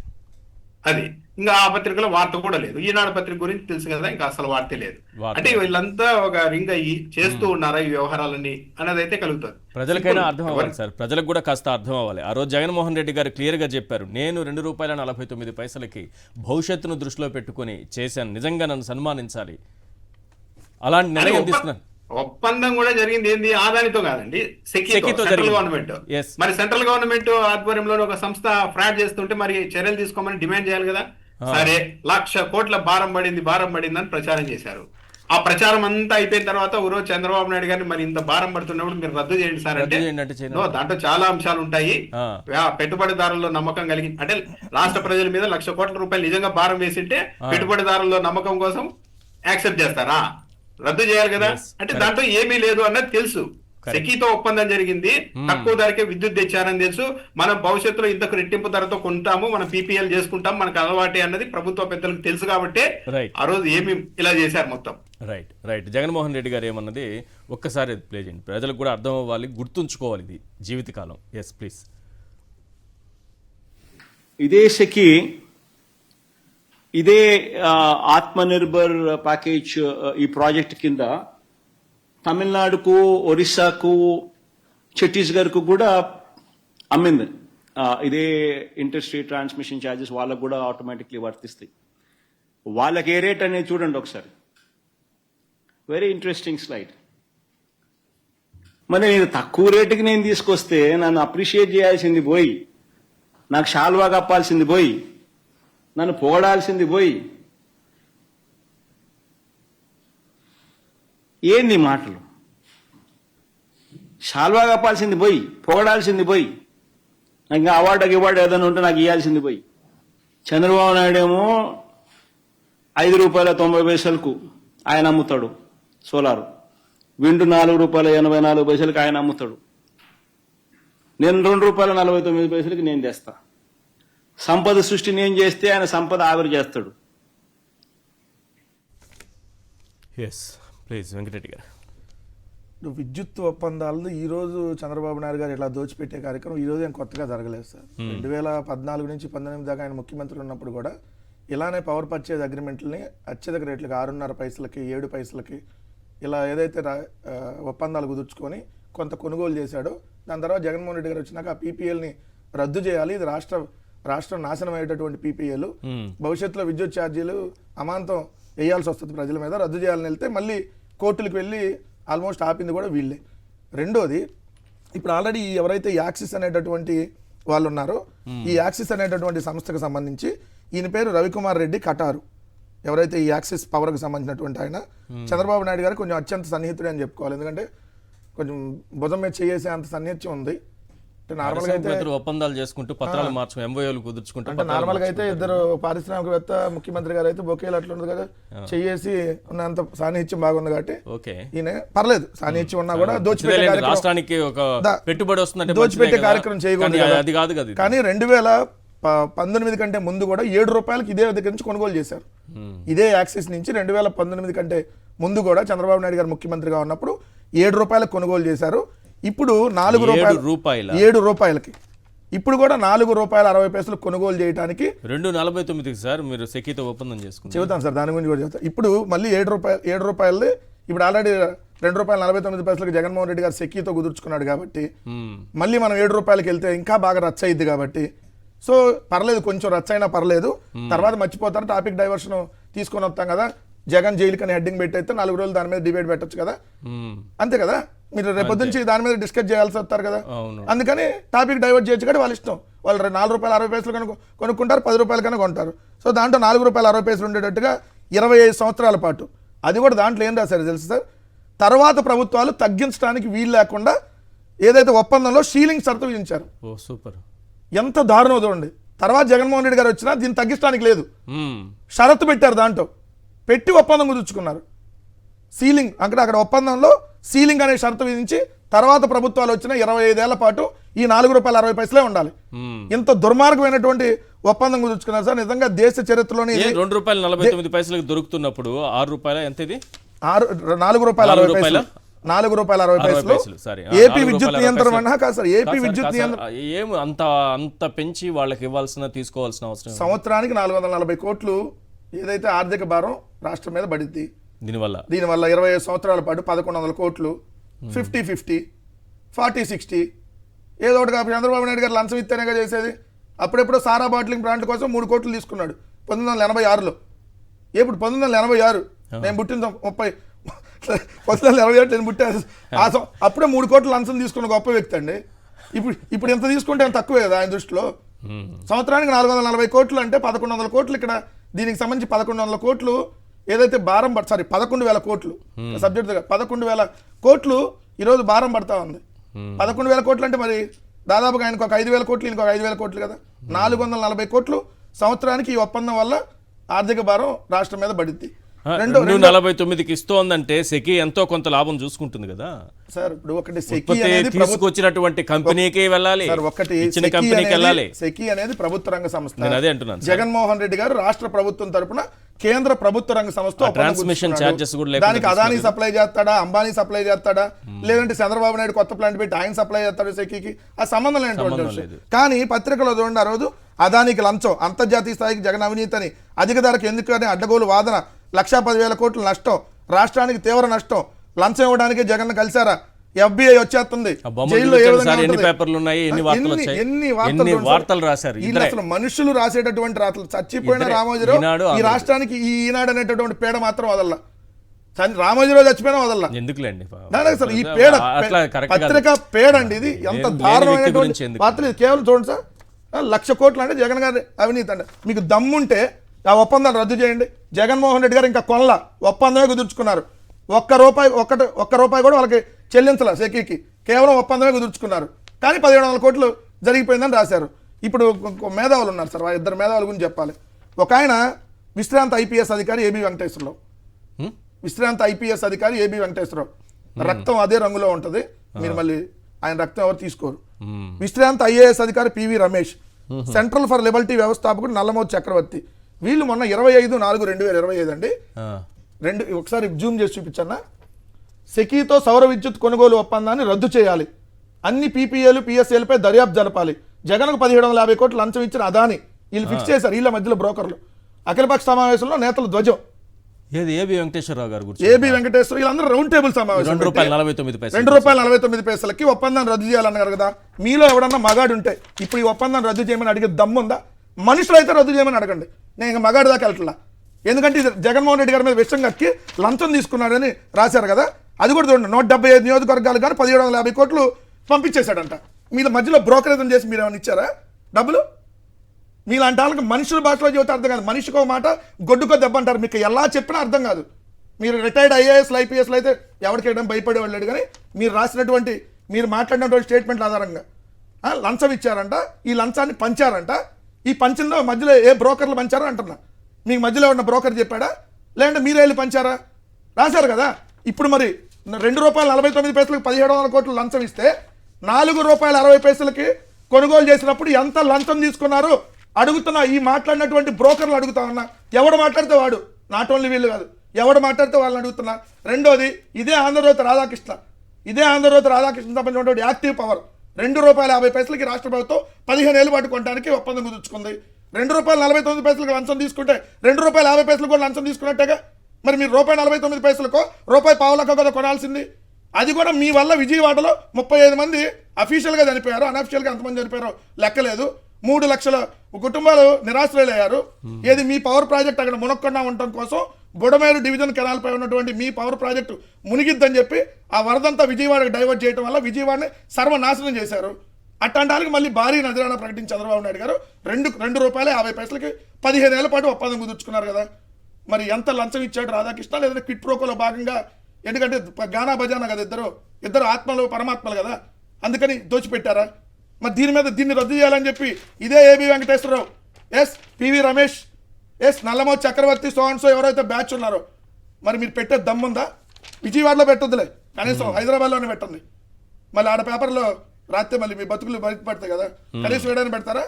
అది ఇంకా ఆ పత్రికలో వార్త కూడా లేదు. ఈనాడు పత్రిక గురించి తెలుసు కదా, ఇంకా అసలు వార్తే లేదు. అంటే వీళ్ళంతా ఒక రింగ్ అయ్యి చేస్తూ ఉన్నారా ఈ వ్యవహారాలన్నీ అన్నది అయితే కలుగుతుంది. ప్రజలకైనా అర్థం అవ్వాలి సార్, ప్రజలకు కూడా కాస్త అర్థం అవ్వాలి. ఆ రోజు జగన్మోహన్ రెడ్డి గారు క్లియర్ గా చెప్పారు, నేను ₹2.49 భవిష్యత్తును దృష్టిలో పెట్టుకుని చేశాను, నిజంగా నన్ను సన్మానించాలి, అలాంటి నిర్ణయం తీసుకున్నాను. ఒప్పందం కూడా జరిగింది ఏంది, ఆదానితో కాదండి, సెకీతో సెంట్రల్ గవర్నమెంట్. మరి సెంట్రల్ గవర్నమెంట్ ఆధ్వర్యంలో ఒక సంస్థ ఫ్రాడ్ చేస్తుంటే మరి చర్యలు తీసుకోమని డిమాండ్ చేయాలి కదా. సరే, 1,00,000 కోట్ల భారం పడింది అని ప్రచారం చేశారు. ఆ ప్రచారం అంతా అయిపోయిన తర్వాత రోజు చంద్రబాబు నాయుడు గారిని మరి ఇంత భారం పడుతున్నప్పుడు మీరు రద్దు చేయండి సార్ అంటే, దాంట్లో చాలా అంశాలు ఉంటాయి, పెట్టుబడిదారుల్లో నమ్మకం కలిగి అంటే రాష్ట్ర ప్రజల మీద ₹1,00,000 కోట్ల నిజంగా భారం వేసింటే పెట్టుబడిదారుల్లో నమ్మకం కోసం యాక్సెప్ట్ చేస్తారా? రద్దు చేయాలి కదా. అంటే దాంట్లో ఏమీ లేదు అన్నది తెలుసు. సెకీతో ఒప్పందం జరిగింది, తక్కువ ధరకే విద్యుత్ తెచ్చారని తెలుసు, మనం భవిష్యత్తులో ఇంతకు రెట్టింపు ధరతో కొంటాము, మనం పీపీఎల్ చేసుకుంటాం, మనకు అలవాటే అన్నది ప్రభుత్వ పెద్దలకు తెలుసు కాబట్టి ఆ రోజు ఏమి ఇలా చేశారు మొత్తం. రైట్. జగన్మోహన్ రెడ్డి గారు ఏమన్నది ఒక్కసారి ప్లే చేయండి, ప్రజలకు కూడా అర్థం అవ్వాలి, గుర్తుంచుకోవాలి ఇది జీవితకాలం. Yes please. ఇదే సెకీ, ఇదే ఆత్మనిర్భర్ ప్యాకేజ్ ఈ ప్రాజెక్ట్ కింద తమిళనాడుకు, ఒరిస్సాకు, ఛత్తీస్గఢ్కు కూడా అమ్మింది. ఇదే ఇంటర్స్టేట్ ట్రాన్స్మిషన్ ఛార్జెస్ వాళ్ళకు కూడా ఆటోమేటిక్లీ వర్తిస్తాయి. వాళ్ళకి ఏ రేట్ అనేది చూడండి ఒకసారి. Very interesting slide. మరి నేను తక్కువ రేటుకి నేను తీసుకొస్తే నన్ను అప్రిషియేట్ చేయాల్సింది పోయి, నాకు షాల్వా కప్పాల్సింది పోయి, నన్ను పొగడాల్సింది పోయి, ఏంది మాటలు? షాల్వా కప్పాల్సింది పోయి, పొగడాల్సింది పోయి, నాకు ఇంకా అవార్డు ఏదైనా ఉంటే నాకు ఇవ్వాల్సింది పోయి. చంద్రబాబు నాయుడు ఏమో ₹5.90 ఆయన అమ్ముతాడు సోలారు, విండు ₹4.84 ఆయన అమ్ముతాడు. నేను ₹2.49 నేను తెస్తా. సంపద సృష్టి నేను చేస్తే ఆయన సంపద ఆవిరి చేస్తాడు. ఎస్ ప్లీజ్ వెంకటరెడ్డి గారు. విద్యుత్ ఒప్పందాలను ఈ రోజు చంద్రబాబు నాయుడు గారు ఇట్లా దోచిపెట్టే కార్యక్రమం ఈ రోజు ఏం కొత్తగా జరగలేదు సార్. 2014 నుంచి 19 దాకా ఆయన ముఖ్యమంత్రి ఉన్నప్పుడు కూడా ఇలానే పవర్ పర్చేజ్ అగ్రిమెంట్లని అత్యధిక రేట్లకి 6.5 పైసలకి 7 పైసలకి ఇలా ఏదైతే ఒప్పందాలు కుదుర్చుకొని కొంత కొనుగోలు చేశాడో, దాని తర్వాత జగన్మోహన్ రెడ్డి గారు వచ్చినాక ఆ పీపీఎల్ని రద్దు చేయాలి, ఇది రాష్ట్రం నాశనం అయ్యేటటువంటి పీపీఎల్, భవిష్యత్తులో విద్యుత్ ఛార్జీలు అమాంతం వేయాల్సి వస్తుంది ప్రజల మీద, రద్దు చేయాలని వెళ్తే మళ్ళీ కోర్టులకు వెళ్ళి ఆల్మోస్ట్ ఆపింది కూడా వీళ్ళే. రెండోది, ఇప్పుడు ఆల్రెడీ ఎవరైతే యాక్సిస్ అనేటటువంటి వాళ్ళు ఉన్నారో, ఈ యాక్సిస్ అనేటటువంటి సంస్థకు సంబంధించి ఈయన పేరు రవికుమార్ రెడ్డి కటారు, ఎవరైతే ఈ యాక్సిస్ పవర్కి సంబంధించినటువంటి ఆయన చంద్రబాబు నాయుడు గారు కొంచెం అత్యంత సన్నిహితుడే అని చెప్పుకోవాలి. ఎందుకంటే కొంచెం భుజం మీద చేసే అంత సన్నిహిత్యం ఉంది. అంటే నార్మల్గా అయితే ఒప్పందాలు చేసుకుంటూ పత్రాలు మార్చు ఎంఓయూలు కుదుర్చుకుంటూ, అంటే నార్మల్గా అయితే ఇద్దరు పారిశ్రామికవేత్త ముఖ్యమంత్రి గారు అయితే బొకేలు అట్లా ఉంది కదా, చెయ్యేసి ఉన్నంత సాన్నిహిత్యం బాగుంది కాబట్టి ఈయన పర్లేదు, సాన్నిహిత్యం ఉన్నా కూడా దోచిపెట్టే రాష్ట్రానికి ఒక పెట్టుబడి వస్తుందంటే దోచిపెట్టే కార్యక్రమం చేయకూడదు. అది కాదు కదా. కానీ 2019 కంటే ముందు కూడా ₹7 ఇదే దగ్గర నుంచి కొనుగోలు చేశారు. ఇదే యాక్సిస్ నుంచి 2019 కంటే ముందు కూడా చంద్రబాబు నాయుడు గారు ముఖ్యమంత్రిగా ఉన్నప్పుడు ₹7 కొనుగోలు చేశారు. ఇప్పుడు ₹7 ఇప్పుడు కూడా ₹4.60 కొనుగోలు చేయడానికి 2.49 సార్ మీరు సెకీతో ఒప్పందం చేసుకుంటారు. చెబుతాను సార్, దాని గురించి కూడా చెబుతాను. ఇప్పుడు మళ్ళీ ₹7 ఇప్పుడు ఆల్రెడీ ₹2.49 జగన్మోహన్ రెడ్డి గారు సెకీతో కుదుర్చుకున్నాడు కాబట్టి మళ్ళీ మనం ₹7 వెళ్తే ఇంకా బాగా రచ్చ అయింది కాబట్టి, సో పర్లేదు, కొంచెం రచ్చ అయినా పర్లేదు, తర్వాత మర్చిపోతారు, టాపిక్ డైవర్షన్ తీసుకొని వస్తాం కదా, జగన్ జైలుకని హెడ్డింగ్ పెట్టి అయితే 4 రోజులు దాని మీద డిబేట్ పెట్టచ్చు కదా, అంతే కదా, మీరు రేపొద్దు నుంచి దాని మీద డిస్కస్ చేయాల్సి వస్తారు కదా, అందుకని టాపిక్ డైవర్ట్ చేయొచ్చు కదా, వాళ్ళ ఇష్టం, వాళ్ళు ₹4.60 కొనుక్కుంటారు, ₹10 కన్నా కొంటారు. సో దాంట్లో ₹4.60 ఉండేటట్టుగా 25 సంవత్సరాల పాటు, అది కూడా దాంట్లో ఏం రాశారు తెలుసు సార్, తర్వాత ప్రభుత్వాలు తగ్గించడానికి వీలు లేకుండా ఏదైతే ఒప్పందంలో షీలింగ్ షరతు విధించారు. ఓ సూపర్, ఎంత దారుణం చూడండి. తర్వాత జగన్మోహన్ రెడ్డి గారు వచ్చినా దీన్ని తగ్గించడానికి లేదు, షరతు పెట్టారు, దాంట్లో పెట్టి ఒప్పందం కుదుర్చుకున్నారు. సీలింగ్ అక్కడ ఒప్పందంలో సీలింగ్ అనే షరతు విధించి తర్వాత ప్రభుత్వాలు వచ్చిన 25 ఏళ్ల పాటు ఈ ₹4.60 ఉండాలి. ఇంత దుర్మార్గమైనటువంటి ఒప్పందం కుదుర్చుకున్నారు సార్. నిజంగా దేశ చరిత్రలోనే ₹2.49 దొరుకుతున్నప్పుడు ₹6 ఎంత ఇది? ₹4.60 ఏపీ విద్యుత్ నియంత్రణ కాదు సార్, ఏపీ విద్యుత్ నియంత్రణ ఏం అంత పెంచి వాళ్ళకి ఇవ్వాల్సిన తీసుకోవాల్సిన అవసరం. సంవత్సరానికి 440 కోట్లు ఏదైతే ఆర్థిక భారం రాష్ట్రం మీద పడింది. దీనివల్ల 25 సంవత్సరాల పాటు 1100 కోట్లు, 50-50, 40-60 ఏదో ఒకటి. చంద్రబాబు నాయుడు గారు లంచం ఇస్తేనేగా చేసేది. అప్పుడెప్పుడో సారా బాటిలింగ్ ప్లాంట్ కోసం 3 కోట్లు తీసుకున్నాడు 1986లో. ఇప్పుడు 1986 నేను పుట్టిన 1987 నేను పుట్టాను, అప్పుడే 3 కోట్లు లంచం తీసుకున్న గొప్ప వ్యక్తి అండి. ఇప్పుడు ఎంత తీసుకుంటే అంత తక్కువే కదా ఆయన దృష్టిలో. సంవత్సరానికి 440 కోట్లు అంటే 1100 కోట్లు, ఇక్కడ దీనికి సంబంధించి 1100 కోట్లు ఏదైతే భారం 11,000 కోట్లు సబ్జెక్ట్ 11,000 కోట్లు ఈరోజు భారం పడతా ఉంది. 11,000 కోట్లు అంటే మరి దాదాపుగా ఆయనకు ఒక 5,000 కోట్లు, ఇంకొక 5,000 కోట్లు కదా, 440 కోట్లు సంవత్సరానికి ఈ ఒప్పందం వల్ల ఆర్థిక భారం రాష్ట్రం మీద పడుద్ది. 249కి ఇస్తోందంటే సెకీ ఎంతో కొంత లాభం చూసుకుంటుంది కదా సార్. ఇప్పుడు ఒకటి తీసుకొచ్చినటువంటి కంపెనీకి వెళ్ళాలి, ఇచ్చిన కంపెనీకి వెళ్ళాలి. సెకీ అనేది ప్రభుత్వ రంగ సంస్థ. నేను అదే అంటున్నాను. జగన్మోహన్ రెడ్డి గారు రాష్ట్ర ప్రభుత్వం తరపున కేంద్ర ప్రభుత్వ రంగ సంస్థ ట్రాన్స్మిషన్ ఛార్జెస్ కూడా దానికి అదానీ సప్లై చేస్తాడా, అంబానీ సప్లై చేస్తాడా, లేదంటే చంద్రబాబు నాయుడు కొత్త ప్లాంట్ పెట్టి ఆయన సప్లై చేస్తాడు సెకీకి, ఆ సంబంధం లేనటువంటి. కానీ పత్రికలో చూడండి ఆ రోజు అదానికి లంచం, అంతర్జాతీయ స్థాయికి జగన్ అవినీతి అని, అధిక ధరకు ఎందుకని అడ్డగోలు వాదన, 1,10,000 కోట్ల నష్టం, రాష్ట్రానికి తీవ్ర నష్టం, లంచం ఇవ్వడానికి జగన్ కలిసారా, FBI వచ్చేస్తుంది, జైల్లో అసలు మనుషులు రాసేటటువంటి రాతలు. చచ్చిపోయిన రామోజీరావు ఈ రాష్ట్రానికి ఈ ఈనాడు అనేటటువంటి పేడ మాత్రం వదల్లా, రామోజీరావు చచ్చిపోయినా వదల్లా. ఎందుకులేండి అసలు ఈ పేడ పత్రిక పేడ అండి, ఇది ఎంత దారుణమైనటువంటి వార్తలు. ఇది కేవలం చూడండి సార్, 1,00,000 కోట్లు అంటే జగన్ గారి అవినీతి అండి. మీకు దమ్ముంటే ఆ ఒప్పందాలు రద్దు చేయండి. జగన్మోహన్ రెడ్డి గారు ఇంకా కొనల, ఒప్పందమే కుదుర్చుకున్నారు. ఒక్క రూపాయి కూడా వాళ్ళకి చెల్లించాల సెకీకి, కేవలం ఒప్పందమే కుదుర్చుకున్నారు. కానీ 1700 కోట్లు జరిగిపోయిందని రాశారు. ఇప్పుడు మేధావులు ఉన్నారు సార్, ఇద్దరు మేధావుల గురించి చెప్పాలి. ఒక ఆయన విశ్రాంత ఐపీఎస్ అధికారి ఏబి వెంకటేశ్వరరావు, విశ్రాంత ఐపీఎస్ అధికారి ఏబి వెంకటేశ్వరరావు. రక్తం అదే రంగులో ఉంటుంది, మీరు మళ్ళీ ఆయన రక్తం ఎవరు తీసుకోరు. విశ్రాంత ఐఏఎస్ అధికారి PV Ramesh, central for Liberty వ్యవస్థాపకుడు నల్లమోతు చక్రవర్తి. వీళ్ళు మొన్న 25/4/2025 అండి, ఒకసారి జూమ్ చేసి చూపించన్నా. సెకీతో సౌర విద్యుత్ కొనుగోలు ఒప్పందాన్ని రద్దు చేయాలి, అన్ని పీపీఏలు పిఎస్ఏలపై దర్యాప్తు జరపాలి, జగన్కు 1750 కోట్లు లంచం ఇచ్చిన అదాని వీళ్ళు ఫిక్స్ చేశారు, వీళ్ళ మధ్యలో బ్రోకర్లు. అఖిలపక్ష సమావేశంలో నేతల ధ్వజం ఏది ఏబి వెంకటేశ్వరరావు గారు గురించి, ఏబి వెంకటేశ్వర వీళ్ళందరూ రౌండ్ టేబుల్ సమావేశం ₹2.49 ఒప్పందాన్ని రద్దు చేయాలన్నారు కదా. మీలో ఎవడన్నా మగాడు ఉంటే ఇప్పుడు ఈ ఒప్పందాన్ని రద్దు చేయమని అడిగే దమ్ముందా? మనుషులు అయితే రద్దు చేయమని అడగండి, నేను ఇంకా మగాడి దాకా వెళ్తున్నా. ఎందుకంటే ఇది జగన్మోహన్ రెడ్డి గారి మీద విషయం కక్కి లంచం తీసుకున్నాడని రాశారు కదా, అది కూడా చూడండి. 175 నియోజకవర్గాలు కానీ 1750 కోట్లు పంపించేశాడంట. మీద మధ్యలో బ్రోకరేజం చేసి మీరు ఏమైనా ఇచ్చారా డబ్బులు? మీలాంటి వాళ్ళకి మనుషుల భాషలో చెబితే అర్థం కాదు, మనిషికో మాట గొడ్డుకో దెబ్బ అంటారు. మీకు ఎలా చెప్పినా అర్థం కాదు. మీరు రిటైర్డ్ ఐఏఎస్లు ఐపీఎస్లు అయితే ఎవరికేయడం భయపడేవాళ్ళు, కానీ మీరు రాసినటువంటి మీరు మాట్లాడినటువంటి స్టేట్మెంట్ల ఆధారంగా లంచం ఇచ్చారంట, ఈ లంచాన్ని పంచారంట. ఈ పంచిందో మధ్యలో ఏ బ్రోకర్లు పంచారో అంటున్నా. మీకు మధ్యలో ఉన్న బ్రోకర్ చెప్పాడా, లేదంటే మీరే వెళ్ళి పంచారా? రాశారు కదా. ఇప్పుడు మరి ₹2.49 1700 కోట్లు లంచం ఇస్తే ₹4.60 కొనుగోలు చేసినప్పుడు ఎంత లంచం తీసుకున్నారు అడుగుతున్నా. ఈ మాట్లాడినటువంటి బ్రోకర్లు అడుగుతా ఉన్నా, ఎవడు మాట్లాడితే వాడు, నాట్ ఓన్లీ వీళ్ళు కాదు, ఎవడు మాట్లాడితే వాళ్ళని అడుగుతున్నా. రెండోది, ఇదే ఆంధ్రజ్యోతి రాధాకృష్ణ సంబంధించినటువంటి యాక్టివ్ పవర్ ₹2.50 రాష్ట్ర ప్రభుత్వం 15 ఏళ్ళ పాటు కొనడానికి ఒప్పందం కుదుర్చుకుంది. ₹2.49 లంచం తీసుకుంటే ₹2.50 కూడా లంచం తీసుకున్నట్టేగా. మరి మీరు ₹1.49కో ₹1.50 కదా కొనాల్సింది. అది కూడా మీ వల్ల విజయవాడలో 35 మంది అఫీషియల్గా చనిపోయారు, అన్అఫీషియల్గా ఎంతమంది చనిపోయారో లెక్కలేదు. 3 లక్షల కుటుంబాలు నిరాశ్రయులయ్యారు. ఏది మీ పవర్ ప్రాజెక్ట్ అక్కడ మునక్కుండా ఉండటం కోసం బుడమేరు డివిజన్ కెనాల్ పై ఉన్నటువంటి మీ పవర్ ప్రాజెక్టు మునిగిద్దని చెప్పి ఆ వరదంతా విజయవాడకు డైవర్ట్ చేయడం వల్ల విజయవాడని సర్వనాశనం చేశారు. అట్లాంటి వాళ్ళకి మళ్ళీ భారీ నజరానా ప్రకటించి చంద్రబాబు నాయుడు గారు ₹2.50 15 ఏళ్ల పాటు ఒప్పందం కుదుర్చుకున్నారు కదా. మరి ఎంత లంచం ఇచ్చాడు రాధాకృష్ణ, లేదంటే క్విట్ ప్రోకోలో భాగంగా, ఎందుకంటే గానా బజానా కదా, ఇద్దరు ఆత్మలు పరమాత్మలు కదా, అందుకని దోచిపెట్టారా? మరి దీన్ని రద్దు చేయాలని చెప్పి ఇదే ఏబి వెంకటేశ్వరరావు, పివి రమేష్, నల్లమోతు చక్రవర్తి, సో ఎవరైతే బ్యాచ్ ఉన్నారో మరి మీరు పెట్టే దమ్ముందా? విజయవాడలో పెట్టొద్దులే, కనీసం హైదరాబాద్లోనే పెట్టండి. మళ్ళీ ఆడ పేపర్లో రాస్తే మళ్ళీ మీ బతుకులు బయటపడతాయి కదా, కనీసం వేయడానికి పెడతారా?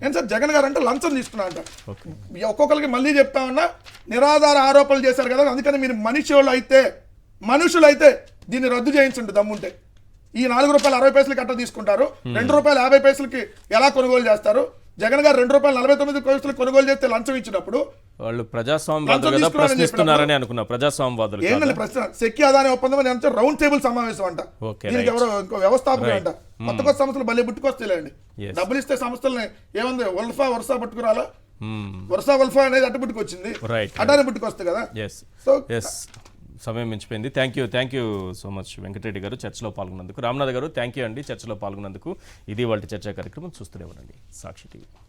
ఏం సార్, జగన్ గారు అంటే లంచం తీసుకున్నా అంట. ఒక్కొక్కరికి మళ్ళీ చెప్తా ఉన్నా, నిరాధార ఆరోపణలు చేశారు కదా, అందుకని మీరు మనుషులు అయితే దీన్ని రద్దు చేయించండి దమ్ముంటే. ఈ ₹4.60 కట్ట తీసుకుంటారు, ₹2.50 ఎలా కొనుగోలు చేస్తారు? జగన్ గారు ₹2.49 కొనుగోలు చేస్తే లంచం ఇచ్చినప్పుడు వాళ్ళు ప్రజాస్వామ్యవాదులు ప్రశ్నిస్తున్నారని అనుకున్నా. ప్రజాస్వామ్యవాదులు ఏంటండి ప్రశ్న? సెక్కి అదాని ఒప్పందం అంటే రౌండ్ టేబుల్ సమావేశం అంట. దీనికి ఎవరో ఇంకో వ్యవస్థాపకులు అంట. కొత్త సంస్థలు భలే పుట్టుకొస్తాయిలేండి. డబ్బులు ఇస్తే సంస్థలని ఏముంది, వరుస పట్టుకురాలా? వరుస అనేది అట్టు పుట్టుకొచ్చింది, అటానే పుట్టుకొస్తాయి కదా. సో సమయం మించిపోయింది. Thank you so much Venkatareddy గారు చర్చలో పాల్గొన్నందుకు. రామనాథ్ గారు థ్యాంక్ యూ అండి చర్చలో పాల్గొన్నందుకు. ఇది వాళ్ళ చర్చా కార్యక్రమం. చూస్తూనే ఉండండి సాక్షి టీవీ.